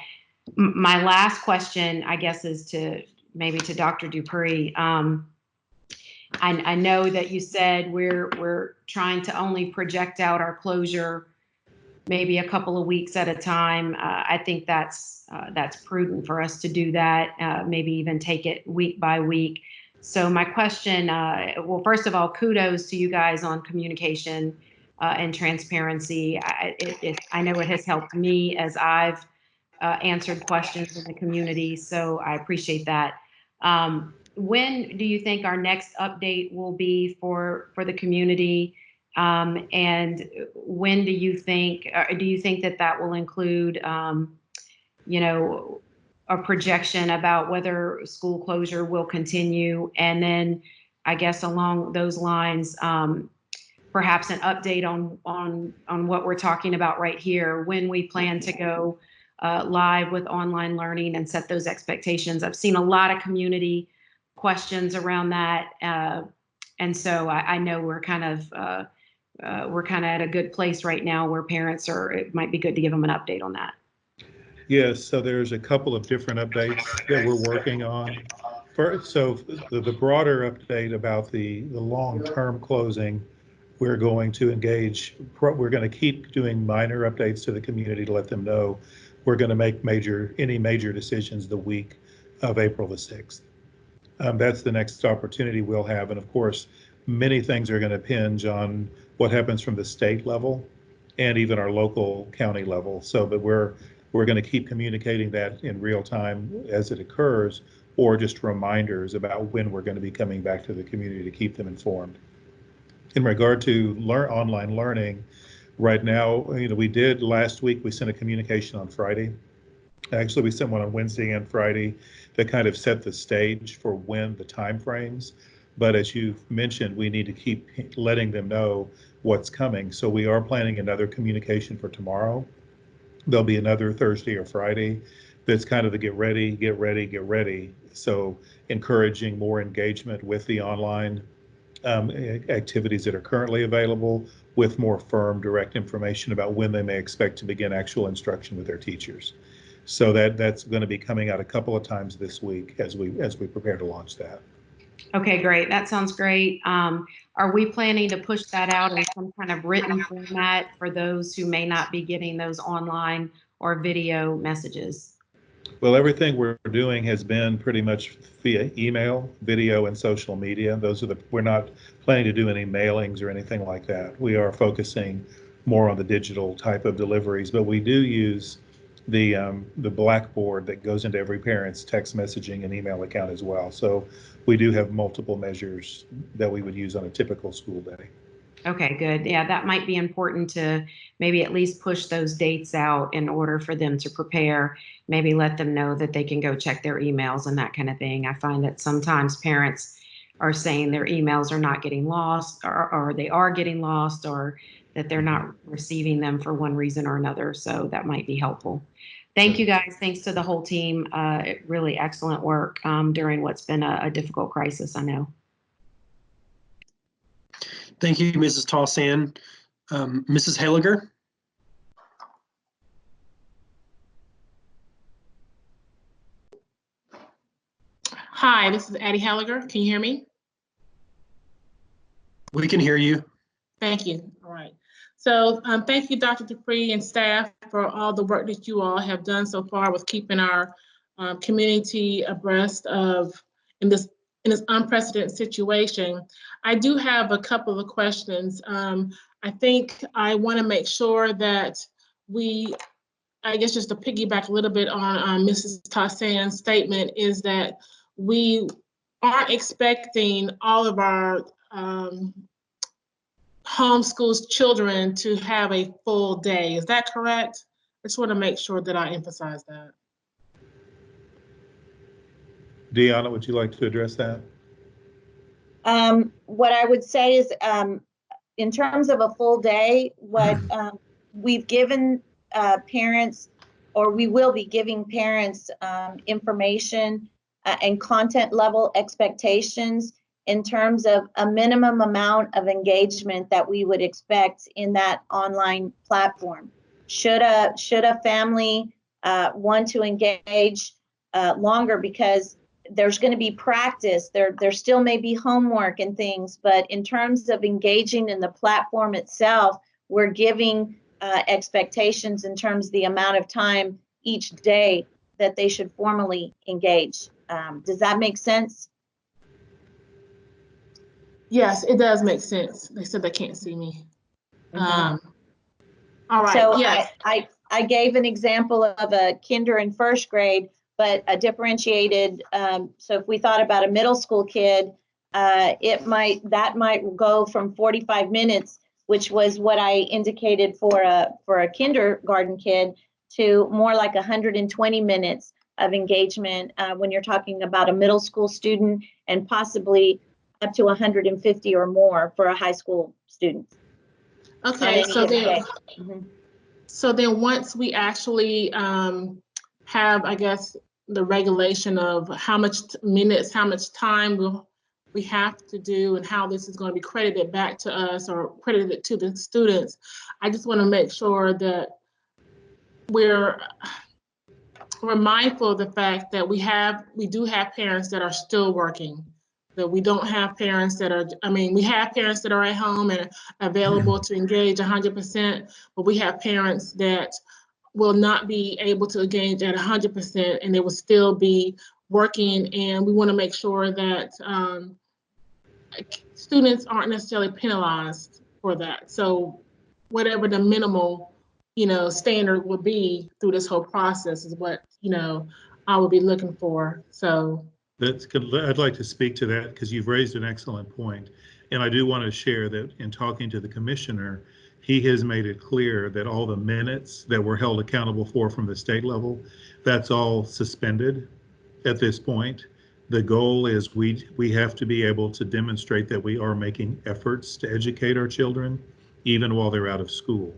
Speaker 13: My last question, I guess, is to maybe to Dr. Dupree. I know that you said we're trying to only project out our closure maybe a couple of weeks at a time. I think that's prudent for us to do that. Maybe even take it week by week. So my question, well, first of all, kudos to you guys on communication and transparency. I know it has helped me as I've answered questions in the community, so I appreciate that. When do you think our next update will be for the community? And when do you think that will include, you know, a projection about whether school closure will continue? And then I guess along those lines, perhaps an update on what we're talking about right here, when we plan to go live with online learning and set those expectations. I've seen a lot of community questions around that. And so I know we're kind of at a good place right now where parents are, it might be good to give them an update on that.
Speaker 1: Yes, so there's a couple of different updates that we're working on. First, so the broader update about the long-term closing, we're going to engage, we're going to keep doing minor updates to the community to let them know we're going to make any major decisions the week of April the 6th. That's the next opportunity we'll have. And of course, many things are going to hinge on what happens from the state level and even our local county level. So, but we're going to keep communicating that in real time as it occurs, or just reminders about when we're going to be coming back to the community to keep them informed. In regard to online learning, right now, we did last week, we sent a communication on Friday. Actually, we sent one on Wednesday and Friday that kind of set the stage for when the time frames. But as you've mentioned, we need to keep letting them know what's coming. So we are planning another communication for tomorrow. There'll be another Thursday or Friday that's kind of the get ready, get ready, get ready. So encouraging more engagement with the online activities that are currently available, with more firm, direct information about when they may expect to begin actual instruction with their teachers. So that's going to be coming out a couple of times this week as we prepare to launch that.
Speaker 13: Okay, great. That sounds great. Are we planning to push that out in some kind of written format for those who may not be getting those online or video messages?
Speaker 1: Well, everything we're doing has been pretty much via email, video, and social media. We're not planning to do any mailings or anything like that. We are focusing more on the digital type of deliveries, but we do use the Blackboard that goes into every parent's text messaging and email account as well. So we do have multiple measures that we would use on a typical school day.
Speaker 13: Okay, good. Yeah, that might be important to maybe at least push those dates out in order for them to prepare. Maybe let them know that they can go check their emails and that kind of thing. I find that sometimes parents are saying their emails are not getting lost, or they are getting lost, or that they're not receiving them for one reason or another. So that might be helpful. Thank you guys. Thanks to the whole team. Really excellent work during what's been a difficult crisis, I know.
Speaker 2: Thank you, Mrs. Tolsan. Mrs. Haliger?
Speaker 3: Hi, this is Addie Halliger. Can you hear me?
Speaker 2: We can hear you.
Speaker 3: Thank you. All right. So thank you, Dr. Dupree and staff, for all the work that you all have done so far with keeping our community abreast of in this unprecedented situation. I do have a couple of questions. I think I want to make sure that I guess just to piggyback a little bit on Mrs. Tassan's statement, is that we aren't expecting all of our homeschooled children to have a full day. Is that correct? I just want to make sure that I emphasize that.
Speaker 1: Deanna, would you like to address that?
Speaker 7: What I would say is, in terms of a full day, what we've given parents, or we will be giving parents information and content level expectations in terms of a minimum amount of engagement that we would expect in that online platform. Should a family want to engage longer, because there's going to be practice, there still may be homework and things, but in terms of engaging in the platform itself, we're giving expectations in terms of the amount of time each day that they should formally engage. Does that make sense?
Speaker 3: Yes, it does make sense. They said they can't see me. All right.
Speaker 7: So
Speaker 3: yes.
Speaker 7: I gave an example of a kinder and first grade, but a differentiated. So if we thought about a middle school kid, that might go from 45 minutes, which was what I indicated for a kindergarten kid, to more like 120 minutes of engagement when you're talking about a middle school student, and possibly up to 150 or more for a high school student.
Speaker 3: Okay, so then once we actually have, I guess, the regulation of how much minutes, how much time we have to do, and how this is going to be credited back to us or credited to the students. I just want to make sure that we're mindful of the fact that we do have parents that are still working, that we don't have parents that are, we have parents that are at home and available to engage 100%, but we have parents that will not be able to engage at 100% and they will still be working. And we want to make sure that students aren't necessarily penalized for that. So whatever the minimal, standard would be through this whole process is what, I would be looking for. So
Speaker 1: That's good. I'd like to speak to that because you've raised an excellent point. And I do want to share that in talking to the commissioner, he has made it clear that all the minutes that we're held accountable for from the state level, that's all suspended at this point. The goal is we have to be able to demonstrate that we are making efforts to educate our children, even while they're out of school.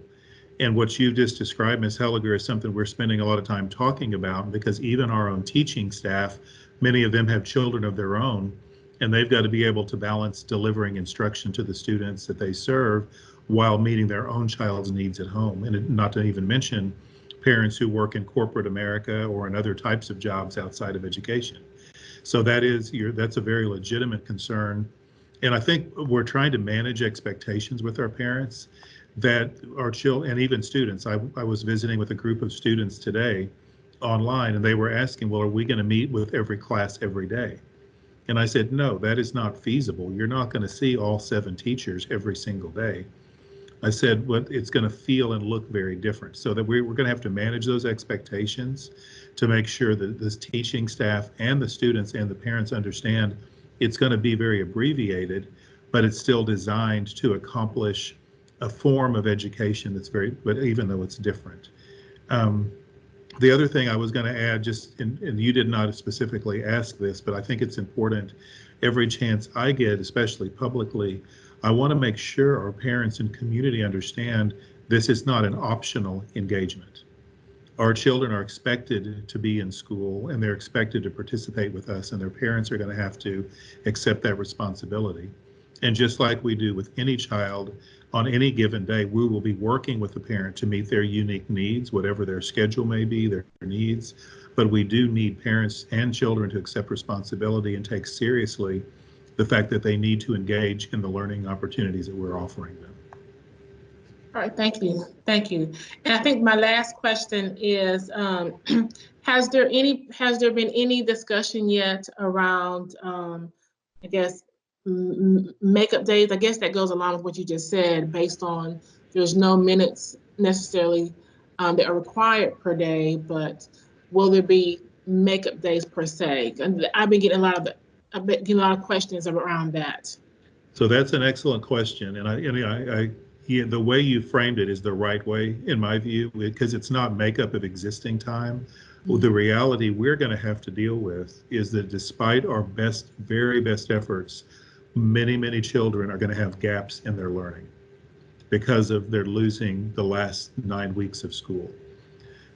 Speaker 1: And what you just described, Ms. Helliger, is something we're spending a lot of time talking about, because even our own teaching staff, many of them have children of their own, and they've got to be able to balance delivering instruction to the students that they serve while meeting their own child's needs at home. And not to even mention parents who work in corporate America or in other types of jobs outside of education. So that's a very legitimate concern. And I think we're trying to manage expectations with our parents that our children and even students. I was visiting with a group of students today online, and they were asking, well, are we going to meet with every class every day? And I said, no, that is not feasible. You're not going to see all 7 teachers every single day. I said, but it's going to feel and look very different. So that we're going to have to manage those expectations to make sure that this teaching staff and the students and the parents understand it's going to be very abbreviated, but it's still designed to accomplish a form of education but even though it's different. The other thing I was going to add, and you did not specifically ask this, but I think it's important. Every chance I get, especially publicly, I want to make sure our parents and community understand this is not an optional engagement. Our children are expected to be in school, and they're expected to participate with us, and their parents are going to have to accept that responsibility. And just like we do with any child, on any given day, we will be working with the parent to meet their unique needs, whatever their schedule may be, their needs. But we do need parents and children to accept responsibility and take seriously the fact that they need to engage in the learning opportunities that we're offering them.
Speaker 3: all right, thank you. Thank you. And I think my last question is, has there been any discussion yet around, I guess, makeup days? I guess that goes along with what you just said, based on there's no minutes necessarily that are required per day, but will there be makeup days per se? And I've been getting a lot of questions around that.
Speaker 1: So that's an excellent question, and the way you framed it is the right way in my view, because it's not makeup of existing time. Well, the reality we're going to have to deal with is that despite our very best efforts, many children are going to have gaps in their learning because of their losing the last 9 weeks of school.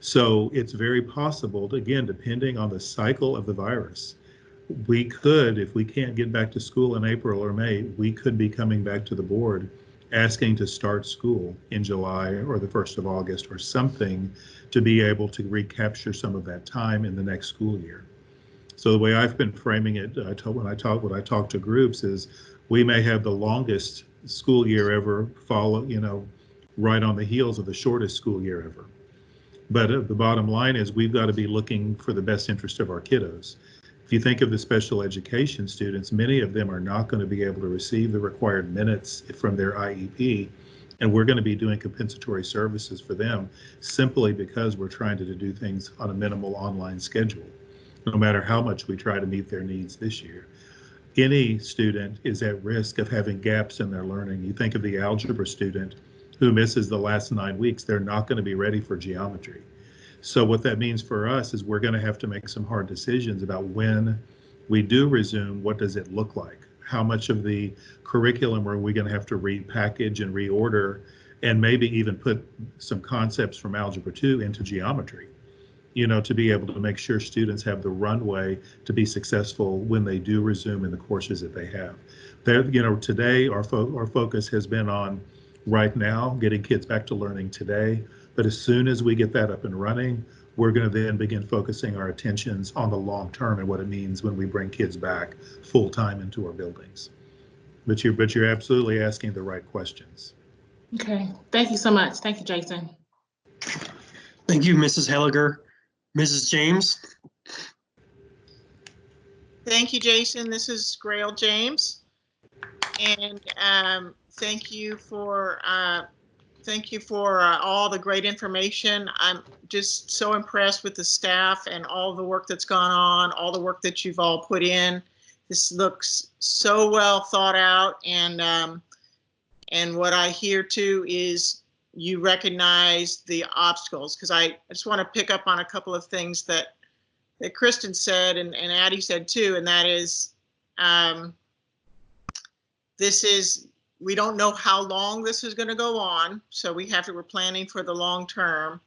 Speaker 1: So it's very possible, again, depending on the cycle of the virus, we could, if we can't get back to school in April or May, we could be coming back to the board asking to start school in July or the 1st of August or something to be able to recapture some of that time in the next school year. So the way I've been framing it, when I talk to groups, is we may have the longest school year ever follow, right on the heels of the shortest school year ever. But the bottom line is we've got to be looking for the best interest of our kiddos. If you think of the special education students, many of them are not going to be able to receive the required minutes from their IEP, and we're going to be doing compensatory services for them simply because we're trying to do things on a minimal online schedule, no matter how much we try to meet their needs this year. Any student is at risk of having gaps in their learning. You think of the algebra student who misses the last 9 weeks, they're not going to be ready for geometry. So what that means for us is we're going to have to make some hard decisions about when we do resume, what does it look like? How much of the curriculum are we going to have to repackage and reorder, and maybe even put some concepts from Algebra 2 into geometry? to be able to make sure students have the runway to be successful when they do resume in the courses that they have. Today our focus has been on right now getting kids back to learning today, but as soon as we get that up and running, we're going to then begin focusing our attentions on the long term and what it means when we bring kids back full time into our buildings. But you're absolutely asking the right questions.
Speaker 3: Okay, thank you so much. Thank you, Jason.
Speaker 2: Thank you, Mrs. Helliger. Mrs. James?
Speaker 14: Thank you, Jason. This is Grail James. And thank you for all the great information. I'm just so impressed with the staff and all the work that's gone on, all the work that you've all put in. This looks so well thought out, and what I hear too is you recognize the obstacles, because I just want to pick up on a couple of things that Kristen said and Addie said too, and that is we don't know how long this is going to go on, so we're planning for the long term,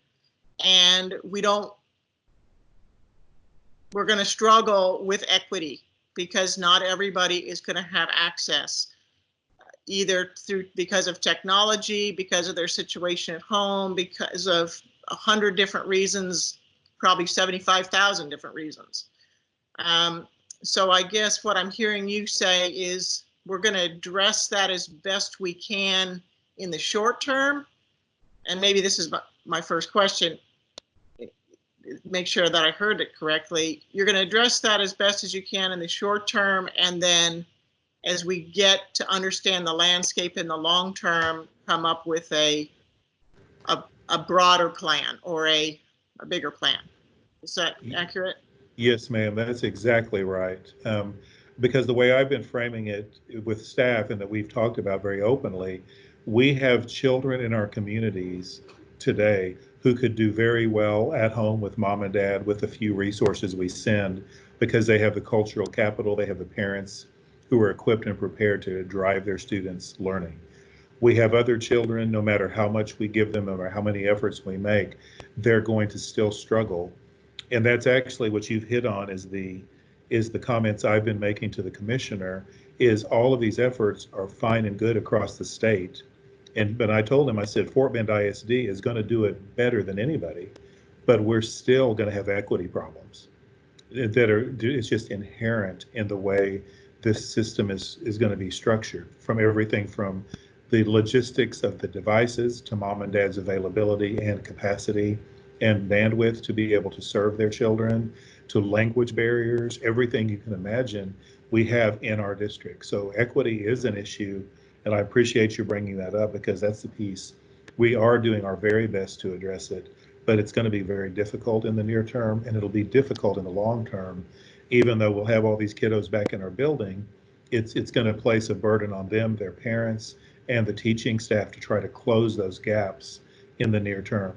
Speaker 14: and we're going to struggle with equity because not everybody is going to have access, either because of technology, because of their situation at home, because of 100 different reasons, probably 75,000 different reasons. So I guess what I'm hearing you say is we're going to address that as best we can in the short term. And maybe this is my first question. Make sure that I heard it correctly. You're going to address that as best as you can in the short term, and then as we get to understand the landscape in the long term, come up with a broader plan or a bigger plan. Is that accurate?
Speaker 1: Yes, ma'am, that's exactly right. Because the way I've been framing it with staff and that we've talked about very openly, we have children in our communities today who could do very well at home with mom and dad with a few resources we send, because they have the cultural capital, they have the parents who are equipped and prepared to drive their students' learning. We have other children, no matter how much we give them or how many efforts we make, they're going to still struggle. And that's actually what you've hit on is the comments I've been making to the commissioner, is all of these efforts are fine and good across the state. But I told him, I said, Fort Bend ISD is going to do it better than anybody, but we're still going to have equity problems it's just inherent in the way this system is going to be structured, from everything from the logistics of the devices to mom and dad's availability and capacity and bandwidth to be able to serve their children, to language barriers, everything you can imagine we have in our district. So equity is an issue, and I appreciate you bringing that up, because that's the piece. We are doing our very best to address it, but it's going to be very difficult in the near term, and it'll be difficult in the long term. Even though we'll have all these kiddos back in our building, it's going to place a burden on them, their parents, and the teaching staff to try to close those gaps in the near term.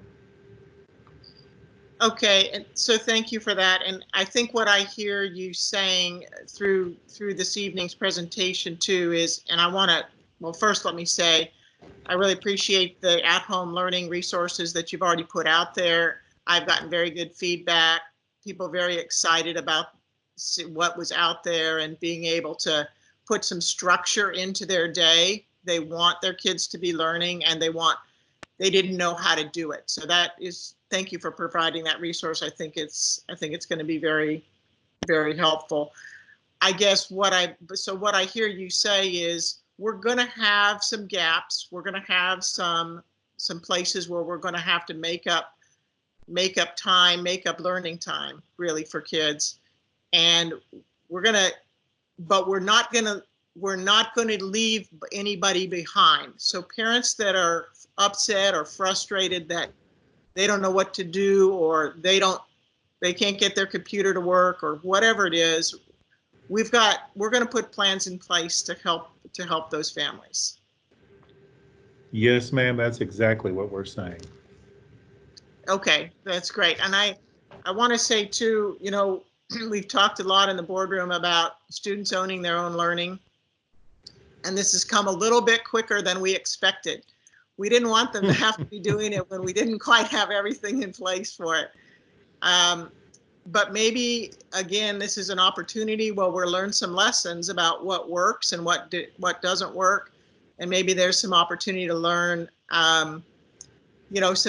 Speaker 14: Okay, and so thank you for that. And I think what I hear you saying through this evening's presentation too is, and I want to, well, first let me say, I really appreciate the at-home learning resources that you've already put out there. I've gotten very good feedback. People very excited about what was out there and being able to put some structure into their day. They want their kids to be learning, and they didn't know how to do it. So that is, thank you for providing that resource. I think it's going to be very, very helpful. I guess what I hear you say is, we're going to have some gaps. We're going to have some places where we're going to have to make up learning time, really, for kids. And we're not going to leave anybody behind. So parents that are upset or frustrated that they don't know what to do, or they can't get their computer to work, or whatever it is, we're going to put plans in place to help those families.
Speaker 1: Yes, ma'am, that's exactly what we're saying.
Speaker 14: Okay, that's great. And I want to say too, we've talked a lot in the boardroom about students owning their own learning, and this has come a little bit quicker than we expected. We didn't want them to have to be doing it when we didn't quite have everything in place for it. But maybe, again, this is an opportunity where we'll learn some lessons about what works and what doesn't work. And maybe there's some opportunity to learn, some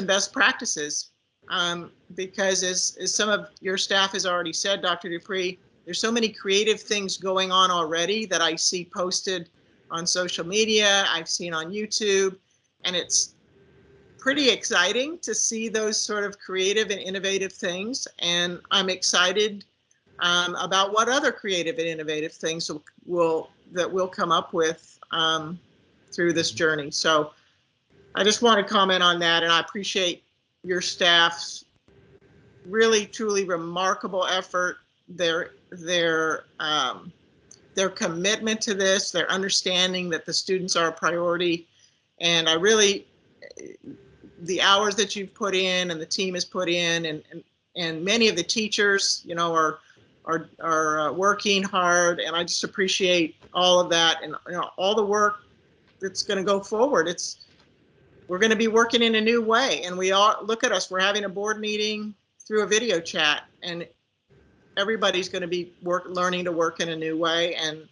Speaker 14: best practices. Because as some of your staff has already said, Dr. Dupree, there's so many creative things going on already that I see posted on social media, I've seen on YouTube, and it's pretty exciting to see those sort of creative and innovative things. And I'm excited about what other creative and innovative things we'll come up with through this journey. So I just want to comment on that, and I appreciate your staff's really, truly remarkable effort, their commitment to this, their understanding that the students are a priority. And I really, the hours that you've put in and the team has put in, and many of the teachers, are working hard, and I just appreciate all of that and all the work that's going to go forward. We're going to be working in a new way, and we all look at us. We're having a board meeting through a video chat, and everybody's going to be learning to work in a new way. And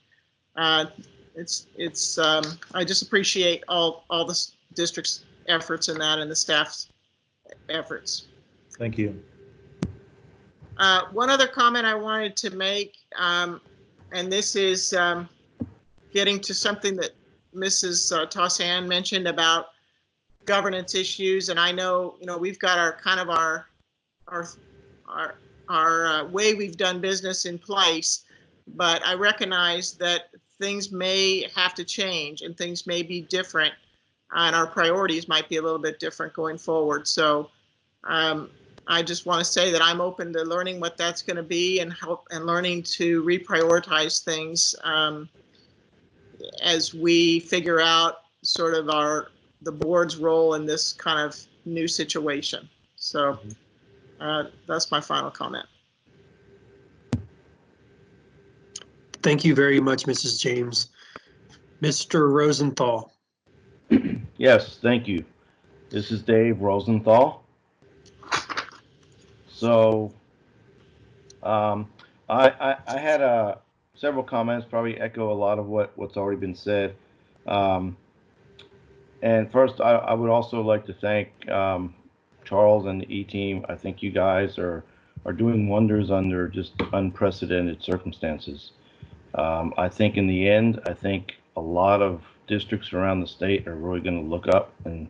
Speaker 14: I just appreciate all the district's efforts in that and the staff's efforts.
Speaker 1: Thank you.
Speaker 14: One other comment I wanted to make, and this is getting to something that Mrs. Tossan mentioned about governance issues. And I know, we've got our way we've done business in place, but I recognize that things may have to change and things may be different, and our priorities might be a little bit different going forward. So I just want to say that I'm open to learning what that's going to be and learning to reprioritize things as we figure out sort of the board's role in this kind of new situation. So that's my final comment.
Speaker 2: Thank you very much, Mrs. James. Mr. Rosenthal.
Speaker 4: Yes, thank you. This is Dave Rosenthal. So I had several comments, probably echo a lot of what's already been said. And first, I would also like to thank Charles and the E-team. I think you guys are doing wonders under just unprecedented circumstances. I think in the end, a lot of districts around the state are really going to look up and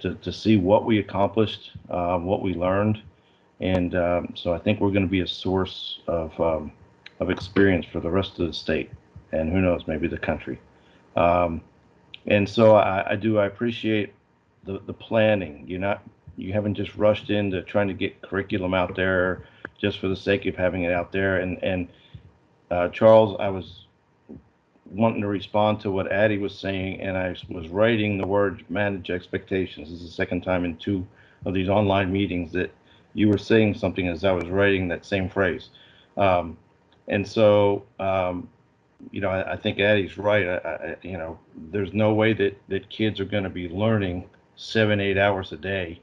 Speaker 4: to see what we accomplished, what we learned. And so I think we're going to be a source of experience for the rest of the state, and who knows, maybe the country. And so I appreciate the planning. You haven't just rushed into trying to get curriculum out there just for the sake of having it out there. And Charles, I was wanting to respond to what Addie was saying, and I was writing the word manage expectations. This is the second time in 2 of these online meetings that you were saying something as I was writing that same phrase. And so, I think Addie's right. There's no way that kids are going to be learning 7-8 hours a day,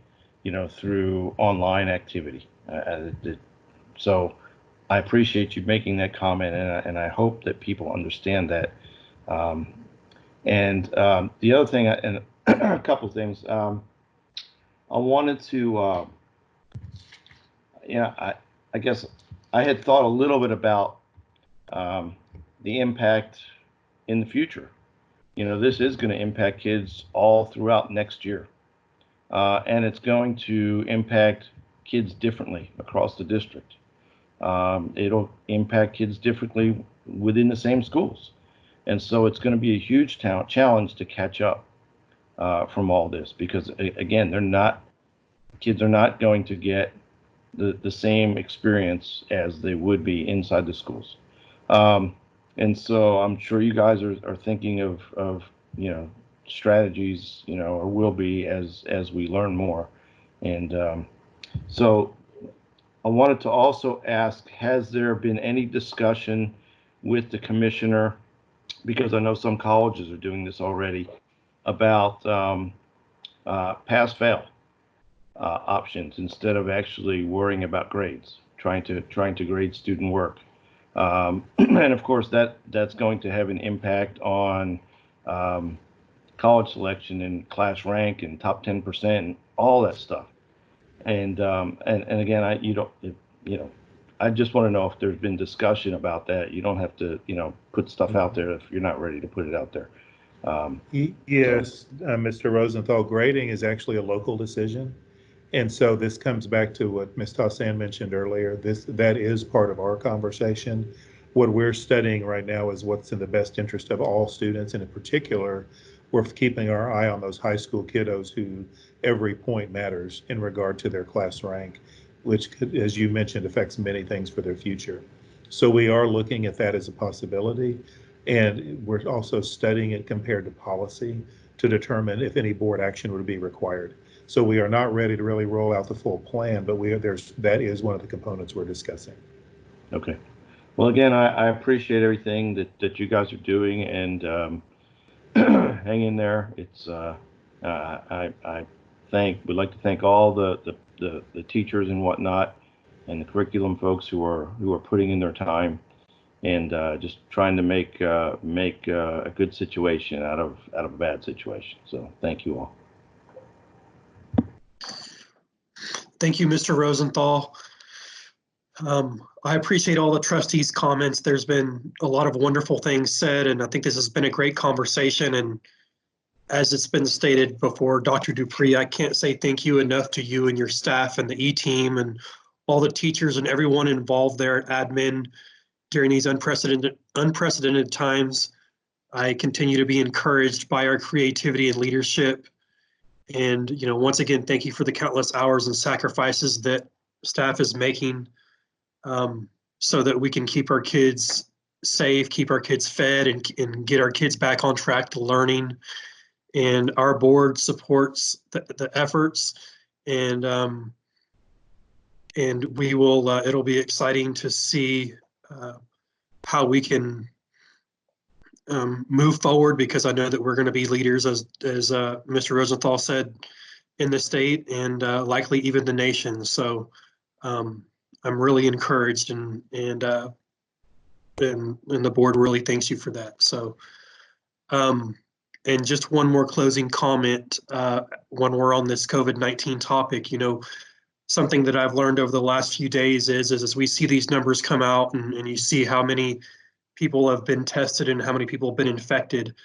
Speaker 4: through online activity. So I appreciate you making that comment, and I hope that people understand that. And the other thing, and a couple of things, I wanted to, I guess I had thought a little bit about the impact in the future. This is going to impact kids all throughout next year. And it's going to impact kids differently across the district. It'll impact kids differently within the same schools. And so it's going to be a huge challenge to catch up from all this, because again, kids are not going to get the same experience as they would be inside the schools. And so I'm sure you guys are thinking of strategies, or will be as we learn more. And so I wanted to also ask, has there been any discussion with the commissioner, because I know some colleges are doing this already, about pass-fail? options instead of actually worrying about grades, trying to grade student work. And of course, that's going to have an impact on college selection and class rank and top 10% and all that stuff. And again, I just want to know if there's been discussion about that. You don't have to, put stuff out there if you're not ready to put it out there.
Speaker 1: Yes, Mr. Rosenthal, grading is actually a local decision. And so this comes back to what Ms. Tassan mentioned earlier. That is part of our conversation. What we're studying right now is what's in the best interest of all students, and in particular, we're keeping our eye on those high school kiddos who every point matters in regard to their class rank, which, as you mentioned, affects many things for their future. So we are looking at that as a possibility, and we're also studying it compared to policy to determine if any board action would be required. So we are not ready to really roll out the full plan, but that is one of the components we're discussing.
Speaker 4: Okay. Well, again, I appreciate everything that you guys are doing, and hang in there. It's would like to thank all the teachers and whatnot, and the curriculum folks who are putting in their time, and just trying to make a good situation out of a bad situation. So thank you all.
Speaker 2: Thank you, Mr. Rosenthal. I appreciate all the trustees' comments. There's been a lot of wonderful things said, and I think this has been a great conversation. And as it's been stated before, Dr. Dupree, I can't say thank you enough to you and your staff and the E-team and all the teachers and everyone involved there at admin during these unprecedented times. I continue to be encouraged by our creativity and leadership. And, once again, thank you for the countless hours and sacrifices that staff is making so that we can keep our kids safe, keep our kids fed, and get our kids back on track to learning. And our board supports the efforts, and we will. It'll be exciting to see how we can move forward, because I know that we're going to be leaders, as Mr. Rosenthal said, in the state and likely even the nation. So I'm really encouraged, and the board really thanks you for that. So, and just one more closing comment when we're on this COVID-19 topic. Something that I've learned over the last few days is as we see these numbers come out, and you see how many people have been tested and how many people have been infected,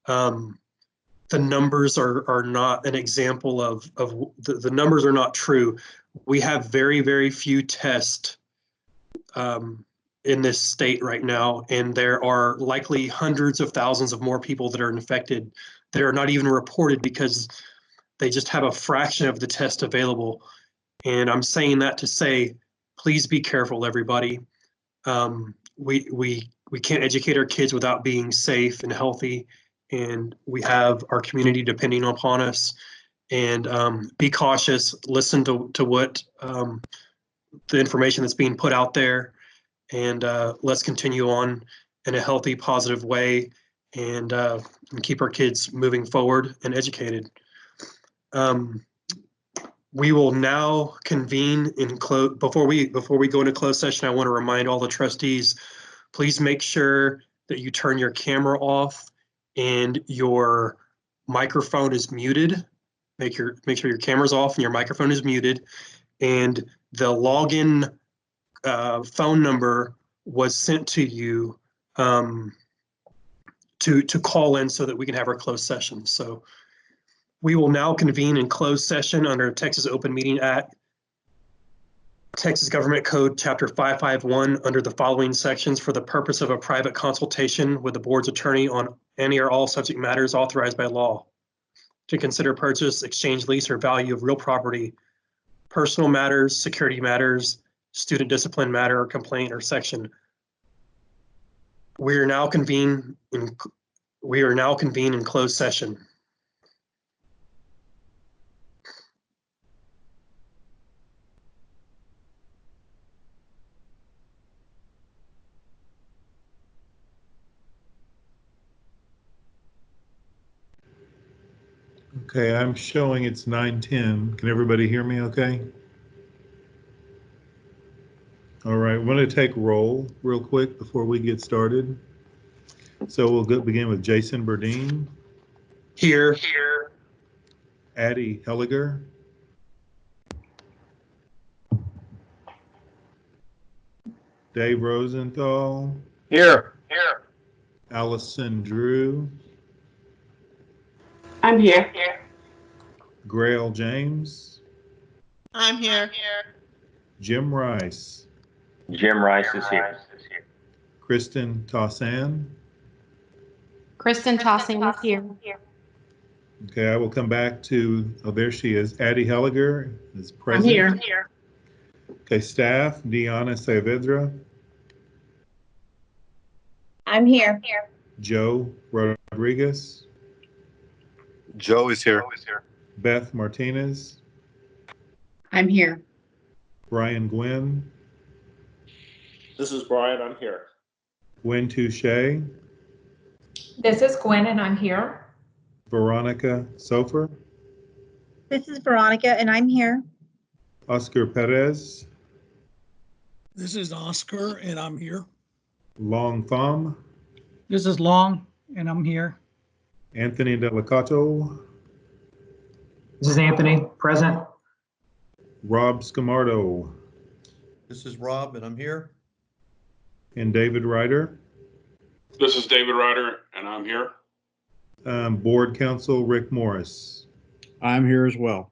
Speaker 2: the numbers are not an example of the numbers are not true. We have very, very few tests in this state right now, and there are likely hundreds of thousands of more people that are infected that are not even reported because they just have a fraction of the test available. And I'm saying that to say, please be careful, everybody. We can't educate our kids without being safe and healthy, and we have our community depending upon us. And be cautious, listen to what the information that's being put out there, and let's continue on in a healthy, positive way, and keep our kids moving forward and educated. We will now convene in close. Before we go into closed session, I want to remind all the trustees, please make sure that you turn your camera off and your microphone is muted. Make sure your camera's off and your microphone is muted. And the login phone number was sent to you to call in so that we can have our closed session. So we will now convene in closed session under Texas Open Meeting Act, Texas Government Code Chapter 551, under the following sections for the purpose of a private consultation with the board's attorney on any or all subject matters authorized by law, to consider purchase, exchange, lease, or value of real property, personal matters, security matters, student discipline matter or complaint or section. We are now convened in closed session.
Speaker 1: Okay, I'm showing it's 9:10. Can everybody hear me okay? All right, I'm going to take roll real quick before we get started. So we'll begin with Jason Burdine.
Speaker 2: Here.
Speaker 1: Addie Helliger. Dave Rosenthal.
Speaker 4: Here.
Speaker 1: Allison Drew.
Speaker 5: I'm here.
Speaker 1: Grail James.
Speaker 14: I'm here.
Speaker 1: Jim Rice.
Speaker 15: Jim Rice is here.
Speaker 1: Kristen Tossan.
Speaker 13: Kristen Tossing is here.
Speaker 1: Okay, I will come back to, oh, there she is. Addie Helliger is
Speaker 3: I'm
Speaker 1: present.
Speaker 3: here.
Speaker 1: Okay, staff, Deanna Saavedra,
Speaker 7: I'm here.
Speaker 1: Joe Rodriguez,
Speaker 12: Joe is here.
Speaker 1: Beth Martinez,
Speaker 5: I'm here.
Speaker 1: Brian Gwynn,
Speaker 8: This is Brian, I'm here.
Speaker 1: Gwen Touche,
Speaker 6: This is Gwen and I'm here.
Speaker 1: Veronica Sofer,
Speaker 16: This is Veronica, and I'm here.
Speaker 1: Oscar Perez,
Speaker 9: This is Oscar, and I'm here.
Speaker 1: Long Thom,
Speaker 17: This is Long, and I'm here.
Speaker 1: Anthony Delicato,
Speaker 10: This is Anthony, present.
Speaker 1: Rob Scamardo,
Speaker 18: This is Rob, and I'm here.
Speaker 1: and David Ryder.
Speaker 11: This is David Ryder, and I'm here.
Speaker 1: Board Counsel Rick Morris.
Speaker 19: I'm here as well.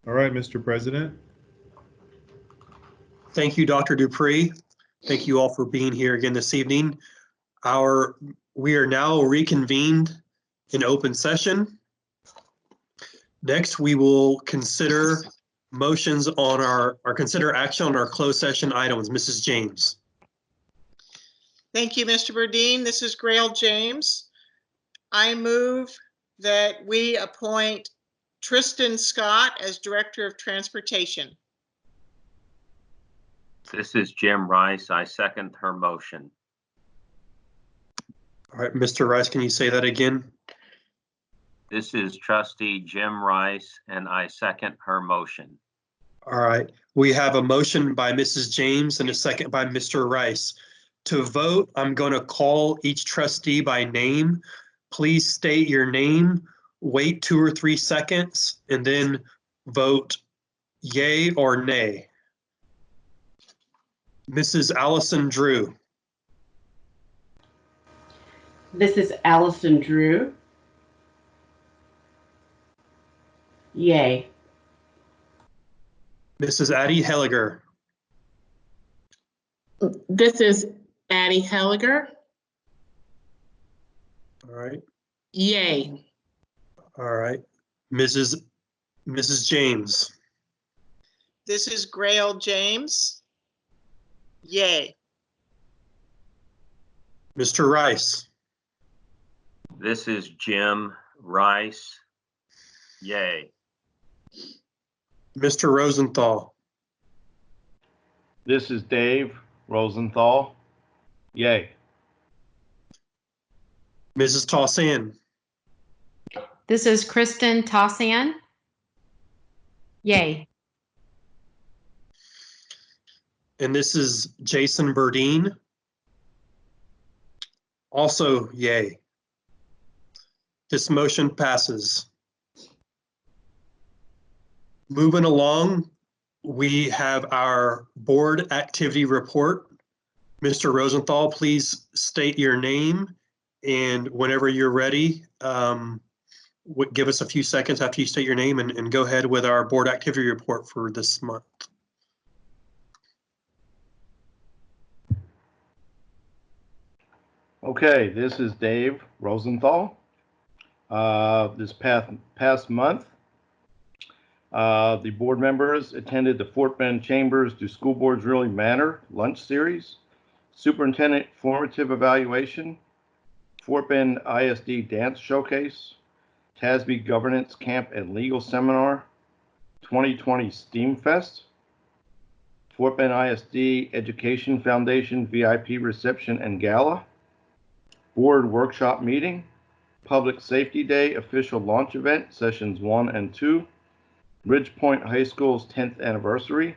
Speaker 1: All right, Mr. President.
Speaker 2: Thank you, Dr. Dupree. Thank you all for being here again this evening. We are now reconvened in open session. Next, we will consider motions on or consider action on our closed session items. Mrs. James.
Speaker 14: Thank you, Mr. Burdine. This is Grail James. I move that we appoint Tristan Scott as Director of Transportation.
Speaker 15: This is Jim Rice. I second her motion.
Speaker 2: All right, Mr. Rice, can you say that again?
Speaker 15: This is trustee Jim Rice, and I second her motion.
Speaker 2: All right, we have a motion by Mrs. James and a second by Mr. Rice. To vote, I'm going to call each trustee by name. Please state your name, wait 2 or 3 seconds, and then vote yay or nay. Mrs. Allison Drew.
Speaker 5: This is Allison Drew. Yay.
Speaker 2: Mrs. Addie Helliger.
Speaker 3: This is Addie Helliger.
Speaker 2: All right.
Speaker 3: Yay.
Speaker 2: All right. Mrs. James.
Speaker 14: This is Grail James. Yay.
Speaker 2: Mr. Rice.
Speaker 15: This is Jim Rice. Yay.
Speaker 2: Mr. Rosenthal.
Speaker 4: This is Dave Rosenthal. Yay.
Speaker 2: Mrs. Tossan.
Speaker 13: This is Kristen Tossan. Yay.
Speaker 2: And this is Jason Burdine. Also yay. This motion passes. Moving along, we have our board activity report. Mr. Rosenthal, please state your name, and whenever you're ready, give us a few seconds after you state your name and go ahead with our board activity report for this month.
Speaker 4: Okay, this is Dave Rosenthal. This past month, the board members attended the Fort Bend Chambers Do School Boards Really Matter lunch series, superintendent formative evaluation, Fort Bend ISD dance showcase, TASB governance camp and legal seminar, 2020 STEAM Fest, Fort Bend ISD Education Foundation VIP reception and gala, board workshop meeting, Public Safety Day official launch event, sessions 1 and 2. Ridgepoint High School's 10th anniversary.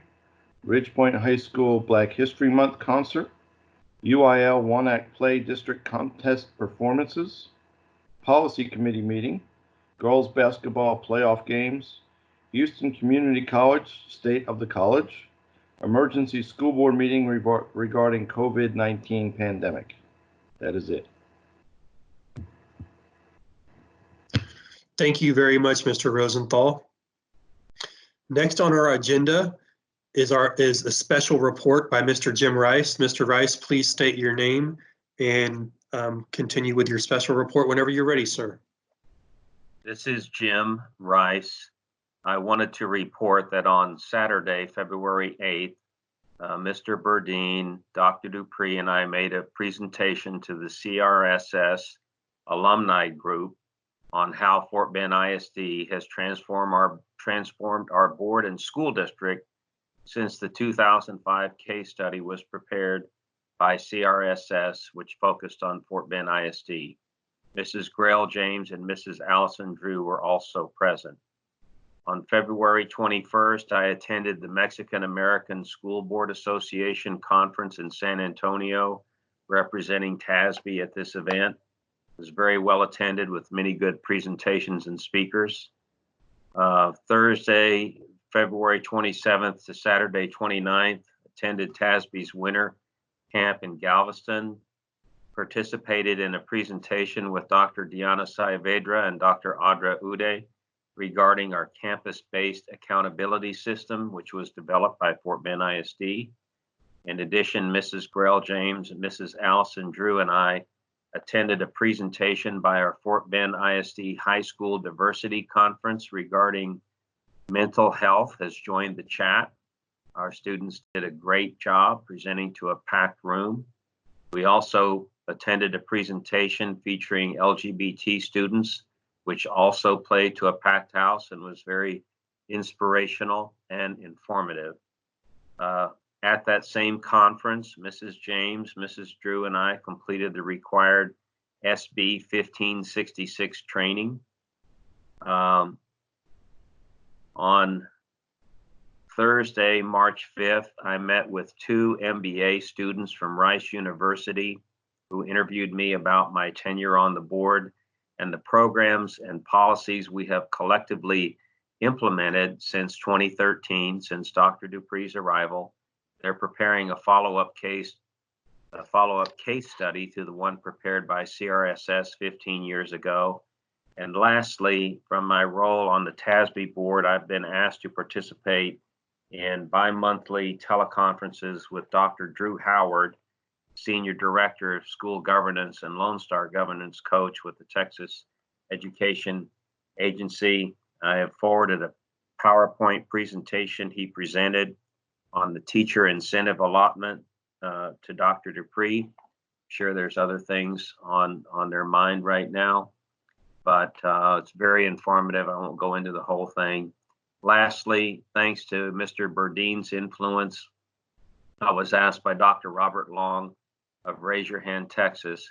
Speaker 4: Ridgepoint High School Black History Month concert. UIL One Act Play District Contest performances. Policy Committee meeting. Girls Basketball Playoff games. Houston Community College State of the College. Emergency School Board meeting regarding COVID-19 pandemic. That is it.
Speaker 2: Thank you very much, Mr. Rosenthal. Next on our agenda is a special report by Mr. Jim Rice. Mr. Rice, please state your name and continue with your special report whenever you're ready, sir.
Speaker 15: This is Jim Rice. I wanted to report that on Saturday, February 8th, Mr. Burdine, Dr. Dupree, and I made a presentation to the CRSS alumni group on how Fort Bend ISD has transformed our board and school district since the 2005 case study was prepared by CRSS, which focused on Fort Bend ISD. Mrs. Grail James and Mrs. Allison Drew were also present. On February 21st, I attended the Mexican American School Board Association conference in San Antonio, representing TASB at this event. It was very well attended with many good presentations and speakers. Thursday, February 27th to Saturday 29th, attended TASB's winter camp in Galveston, participated in a presentation with Dr. Diana Saavedra and Dr. Audra Ude regarding our campus-based accountability system, which was developed by Fort Bend ISD. In addition, Mrs. Grail James and Mrs. Allison Drew and I attended a presentation by our Fort Bend ISD High School Diversity Conference regarding mental health has joined the chat. Our students did a great job presenting to a packed room. We also attended a presentation featuring LGBT students, which also played to a packed house and was very inspirational and informative. At that same conference, Mrs. James, Mrs. Drew, and I completed the required SB 1566 training. On Thursday, March 5th, I met with 2 MBA students from Rice University who interviewed me about my tenure on the board and the programs and policies we have collectively implemented since 2013, since Dr. Dupree's arrival. They're preparing a follow-up case study to the one prepared by CRSS 15 years ago. And lastly, from my role on the TASB board, I've been asked to participate in bi-monthly teleconferences with Dr. Drew Howard, Senior Director of School Governance and Lone Star Governance Coach with the Texas Education Agency. I have forwarded a PowerPoint presentation he presented on the teacher incentive allotment to Dr. Dupree. I'm sure there's other things on their mind right now, but it's very informative. I won't go into the whole thing. Lastly, thanks to Mr. Burdine's influence, I was asked by Dr. Robert Long of Raise Your Hand, Texas,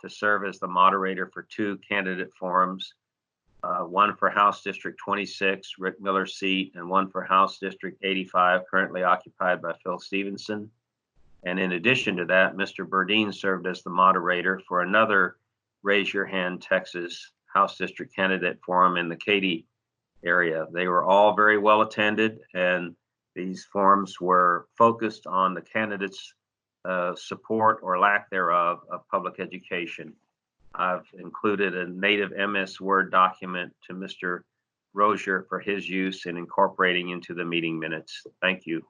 Speaker 15: to serve as the moderator for 2 candidate forums, one for House District 26, Rick Miller's seat, and one for House District 85, currently occupied by Phil Stevenson. And in addition to that, Mr. Burdine served as the moderator for another Raise Your Hand, Texas House District candidate forum in the Katy area. They were all very well attended, and these forums were focused on the candidates' support or lack thereof of public education. I've included a native MS Word document to Mr. Rozier for his use in incorporating into the meeting minutes. Thank you.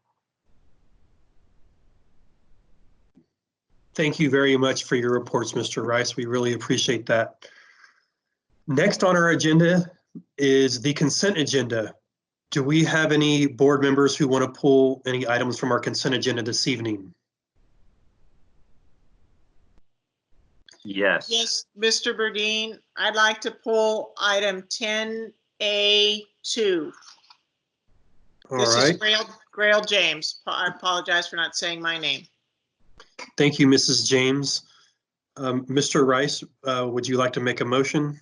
Speaker 2: Thank you very much for your reports, Mr. Rice. We really appreciate that. Next on our agenda is the consent agenda. Do we have any board members who want to pull any items from our consent agenda this evening?
Speaker 15: Yes.
Speaker 14: Yes, Mr. Burdine, I'd like to pull item 10A2. This is Grail James. I apologize for not saying my name.
Speaker 2: Thank you, Mrs. James. Mr. Rice, would you like to make a motion?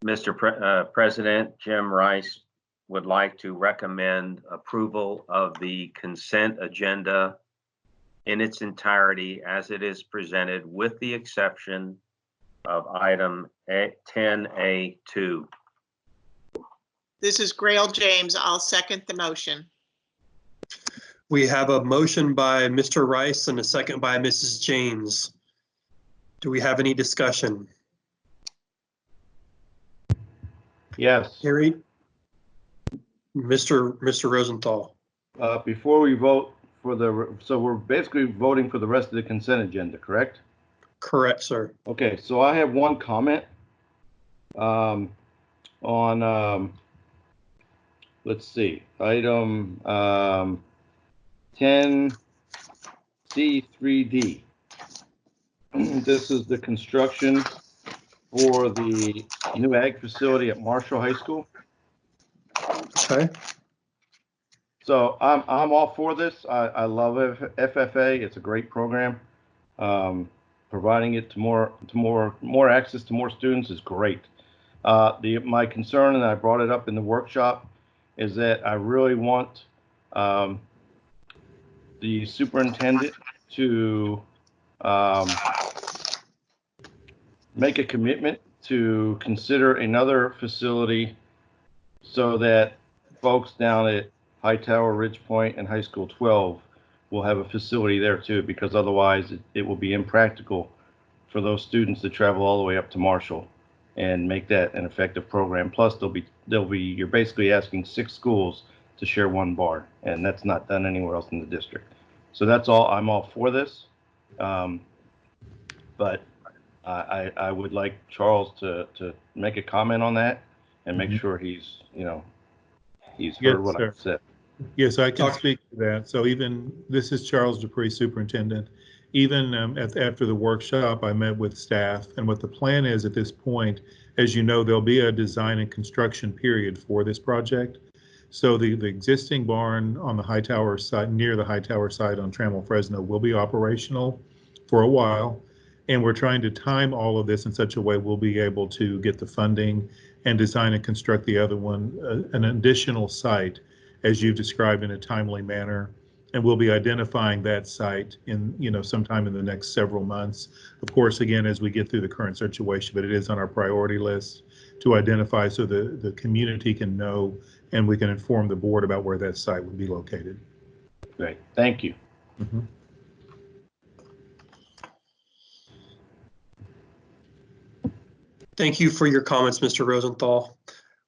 Speaker 15: President, Jim Rice would like to recommend approval of the consent agenda in its entirety as it is presented, with the exception of item 10A2.
Speaker 14: This is Grail James. I'll second the motion.
Speaker 2: We have a motion by Mr. Rice and a second by Mrs. James. Do we have any discussion?
Speaker 4: Yes.
Speaker 2: Hearing, Mr. Rosenthal.
Speaker 4: Before we vote for so we're basically voting for the rest of the consent agenda, correct?
Speaker 2: Correct, sir.
Speaker 4: Okay, so I have one comment on, let's see, item 10C3D. This is the construction for the new ag facility at Marshall High School.
Speaker 2: Okay.
Speaker 4: So I'm all for this. I love FFA. It's a great program. Providing it to more access to more students is great. My concern, and I brought it up in the workshop, is that I really want the superintendent to make a commitment to consider another facility so that folks down at Hightower, Ridge Point, and High School 12 will have a facility there too, because otherwise it will be impractical for those students to travel all the way up to Marshall and make that an effective program. Plus, you're basically asking 6 schools to share one bar, and that's not done anywhere else in the district. So that's all. I'm all for this, but I would like Charles to make a comment on that and make sure he's heard what I said.
Speaker 1: Yes, I can speak to that. So this is Charles Dupree, Superintendent. Even after the workshop, I met with staff, and what the plan is at this point, as you know, there'll be a design and construction period for this project. So the existing barn on the Hightower site, near the Hightower site on Trammell Fresno, will be operational for a while. And we're trying to time all of this in such a way we'll be able to get the funding and design and construct the other one, an additional site, as you've described, in a timely manner. And we'll be identifying that site in, sometime in the next several months. Of course, again, as we get through the current situation, but it is on our priority list to identify so the community can know and we can inform the board about where that site would be located.
Speaker 4: Great, thank you.
Speaker 1: Mm-hmm.
Speaker 2: Thank you for your comments, Mr. Rosenthal.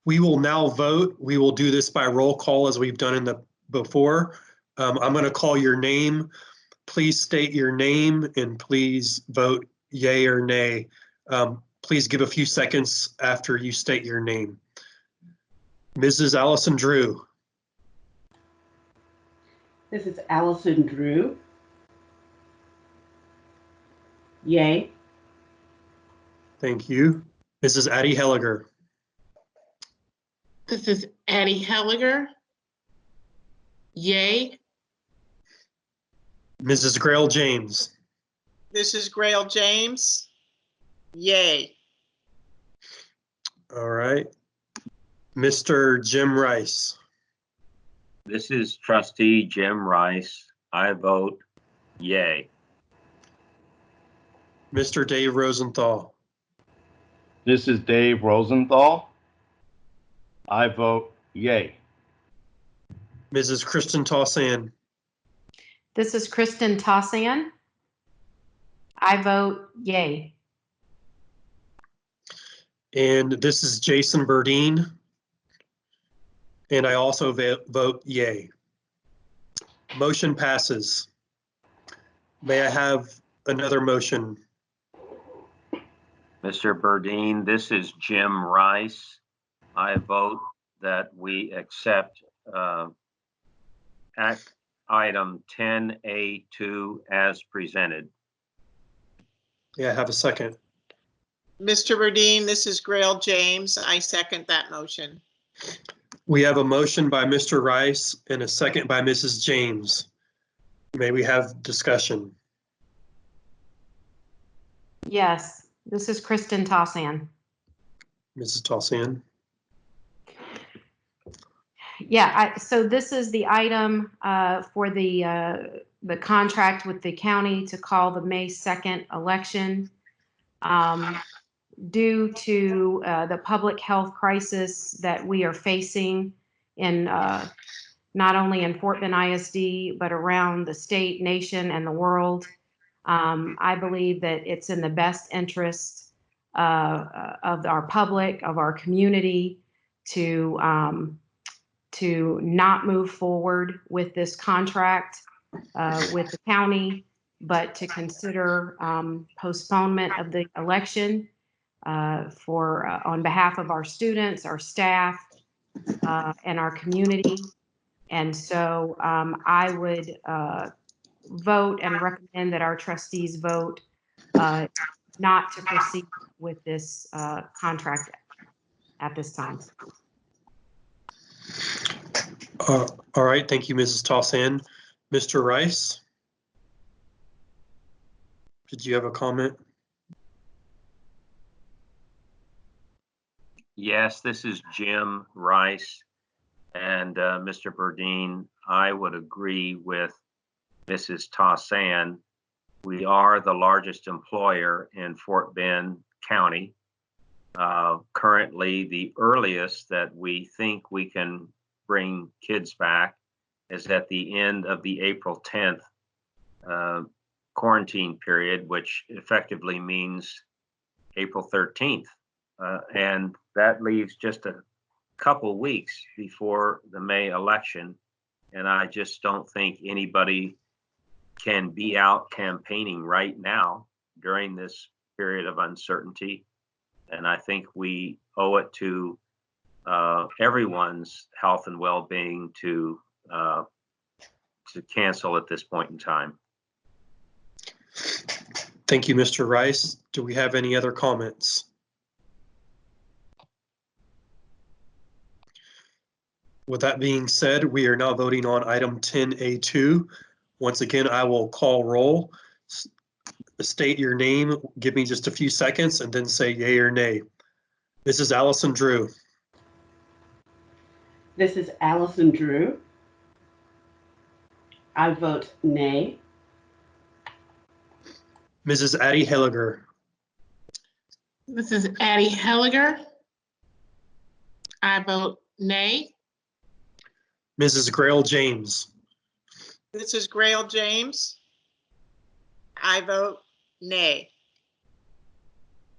Speaker 2: We will now vote. We will do this by roll call as we've done before. I'm going to call your name. Please state your name and please vote yay or nay. Please give a few seconds after you state your name. Mrs. Allison Drew.
Speaker 5: This is Allison Drew. Yay.
Speaker 2: Thank you. Mrs. Addie Helliger.
Speaker 3: This is Addie Helliger. Yay.
Speaker 2: Mrs. Grail James.
Speaker 14: This is Grail James. Yay.
Speaker 2: All right. Mr. Jim Rice.
Speaker 15: This is trustee Jim Rice. I vote yay.
Speaker 2: Mr. Dave Rosenthal.
Speaker 4: This is Dave Rosenthal. I vote yay.
Speaker 2: Mrs. Kristen Tossan.
Speaker 13: This is Kristen Tossan. I vote yay.
Speaker 2: And this is Jason Burdine. And I also vote yay. Motion passes. May I have another motion?
Speaker 15: Mr. Burdine, this is Jim Rice. I vote that we accept Act Item 10A2 as presented.
Speaker 2: Yeah, have a second.
Speaker 14: Mr. Burdine, this is Grail James. I second that motion.
Speaker 2: We have a motion by Mr. Rice and a second by Mrs. James. May we have discussion?
Speaker 13: Yes, this is Kristen Tossan.
Speaker 2: Mrs. Tossian.
Speaker 13: Yeah, so this is the item for the contract with the county to call the May 2nd election. Due to the public health crisis that we are facing in not only in Fort Bend ISD, but around the state, nation, and the world, I believe that it's in the best interest of our public, of our community, to not move forward with this contract with the county, but to consider postponement of the election for on behalf of our students, our staff, and our community. And so I would vote and recommend that our trustees vote not to proceed with this contract at this time.
Speaker 2: All right, thank you, Mrs. Tossian. Mr. Rice, did you have a comment?
Speaker 15: Yes, this is Jim Rice. And Mr. Burdine, I would agree with Mrs. Tossian. We are the largest employer in Fort Bend County. Currently, the earliest that we think we can bring kids back is at the end of the April 10th quarantine period, which effectively means April 13th. And that leaves just a couple weeks before the May election. And I just don't think anybody can be out campaigning right now during this period of uncertainty. And I think we owe it to everyone's health and well-being to cancel at this point in time.
Speaker 2: Thank you, Mr. Rice. Do we have any other comments? With that being said, we are now voting on item 10A2. Once again, I will call roll. State your name, give me just a few seconds, and then say yay or nay. This is Allison Drew.
Speaker 5: This is Allison Drew. I vote nay.
Speaker 2: Mrs. Addie Helliger.
Speaker 3: This is Addie Helliger. I vote nay.
Speaker 2: Mrs. Grail James.
Speaker 14: This is Grail James. I vote nay.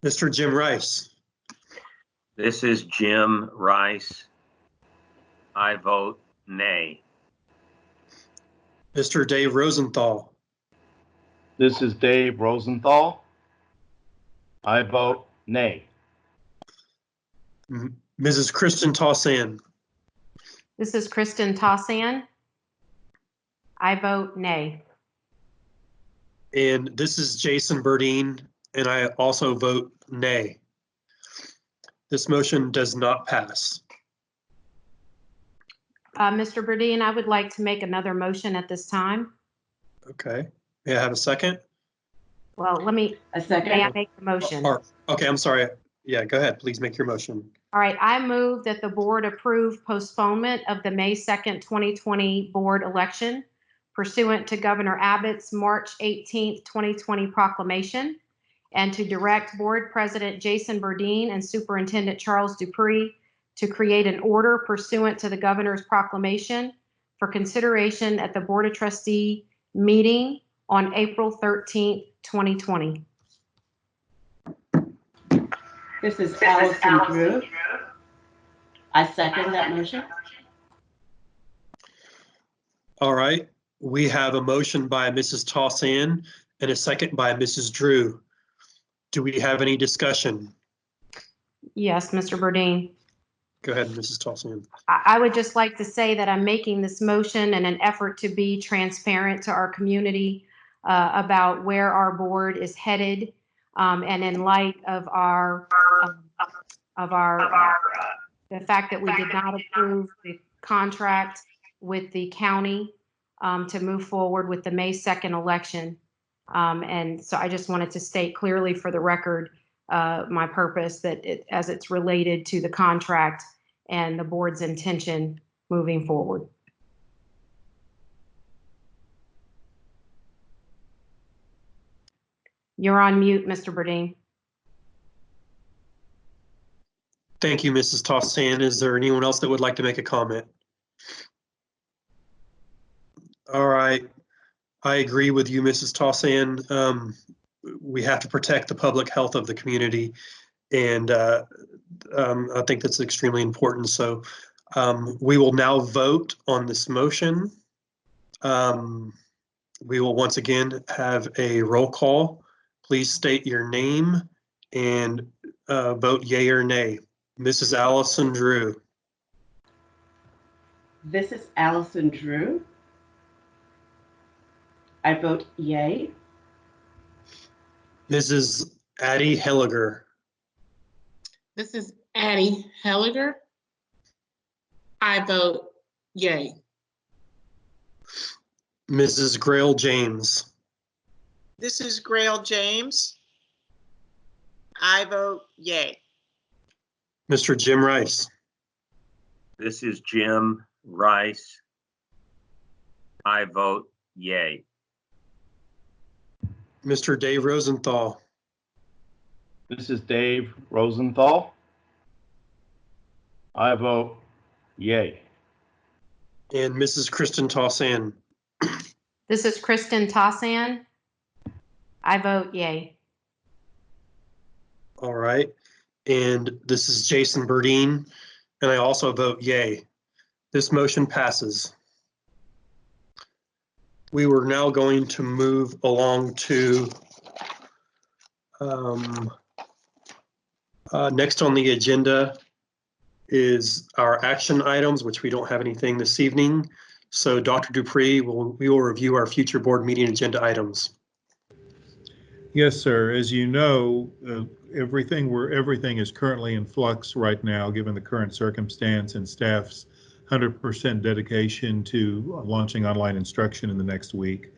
Speaker 2: Mr. Jim Rice.
Speaker 15: This is Jim Rice. I vote nay.
Speaker 2: Mr. Dave Rosenthal.
Speaker 4: This is Dave Rosenthal. I vote nay.
Speaker 2: Mrs. Kristen Tossian.
Speaker 13: This is Kristen Tossian. I vote nay.
Speaker 2: And this is Jason Burdine, and I also vote nay. This motion does not pass.
Speaker 13: Mr. Burdine, I would like to make another motion at this time.
Speaker 2: Okay. May I have a second?
Speaker 13: Well, let me,
Speaker 5: A second.
Speaker 13: may I make the motion?
Speaker 2: Okay, I'm sorry. Yeah, go ahead. Please make your motion.
Speaker 13: All right, I move that the board approve postponement of the May 2nd, 2020 board election pursuant to Governor Abbott's March 18th, 2020 proclamation, and to direct Board President Jason Burdine and Superintendent Charles Dupree to create an order pursuant to the Governor's proclamation for consideration at the Board of Trustee meeting on April 13th, 2020.
Speaker 5: This is Allison Drew. I second that motion.
Speaker 2: All right. We have a motion by Mrs. Tossian and a second by Mrs. Drew. Do we have any discussion?
Speaker 13: Yes, Mr. Burdine.
Speaker 2: Go ahead, Mrs. Tossian.
Speaker 13: I would just like to say that I'm making this motion in an effort to be transparent to our community about where our board is headed, and in light of the fact that we did not approve the contract with the county to move forward with the May 2nd election. And so I just wanted to state clearly for the record my purpose as it's related to the contract and the board's intention moving forward. You're on mute, Mr. Burdine.
Speaker 2: Thank you, Mrs. Tossan. Is there anyone else that would like to make a comment? All right. I agree with you, Mrs. Tossan. We have to protect the public health of the community, and I think that's extremely important. So we will now vote on this motion. We will once again have a roll call. Please state your name and vote yay or nay. Mrs. Allison Drew.
Speaker 5: This is Allison Drew. I vote yay.
Speaker 2: Mrs. Addie Helliger.
Speaker 3: This is Addie Helliger. I vote yay.
Speaker 2: Mrs. Grail James.
Speaker 14: This is Grail James. I vote yay.
Speaker 2: Mr. Jim Rice.
Speaker 15: This is Jim Rice. I vote yay.
Speaker 2: Mr. Dave Rosenthal.
Speaker 4: This is Dave Rosenthal. I vote yay.
Speaker 2: And Mrs. Kristen Tossan.
Speaker 13: This is Kristen Tossan. I vote yay.
Speaker 2: All right. And this is Jason Burdine, and I also vote yay. This motion passes. We were now going to move along to next on the agenda is our action items, which we don't have anything this evening. So Dr. Dupree, we will review our future board meeting agenda items.
Speaker 1: Yes, sir. As you know, everything is currently in flux right now, given the current circumstance and staff's 100% dedication to launching online instruction in the next week.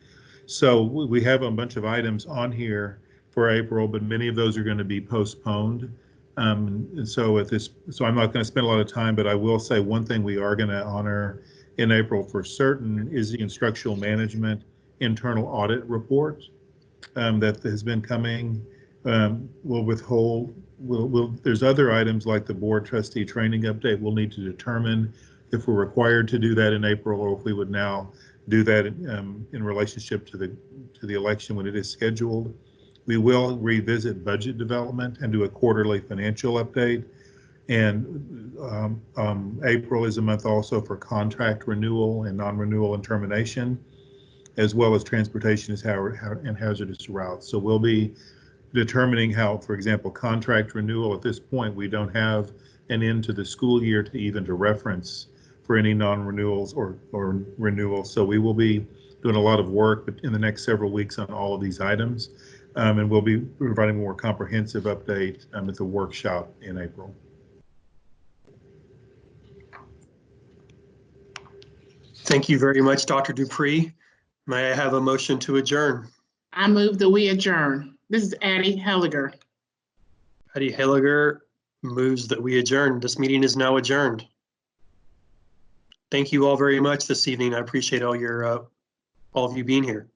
Speaker 1: So we have a bunch of items on here for April, but many of those are going to be postponed. And so I'm not going to spend a lot of time, but I will say one thing we are going to honor in April for certain is the instructional management internal audit report that has been coming. We'll withhold. There's other items like the board trustee training update. We'll need to determine if we're required to do that in April, or if we would now do that in relationship to the election when it is scheduled. We will revisit budget development and do a quarterly financial update. And April is a month also for contract renewal and non-renewal and termination, as well as transportation and hazardous routes. So we'll be determining how, for example, contract renewal. At this point, we don't have an end to the school year to reference for any non-renewals or renewals. So we will be doing a lot of work in the next several weeks on all of these items. And we'll be providing a more comprehensive update at the workshop in April.
Speaker 2: Thank you very much, Dr. Dupree. May I have a motion to adjourn?
Speaker 3: I move that we adjourn. This is Addie Helliger.
Speaker 2: Addie Helliger moves that we adjourn. This meeting is now adjourned. Thank you all very much this evening. I appreciate all of you being here.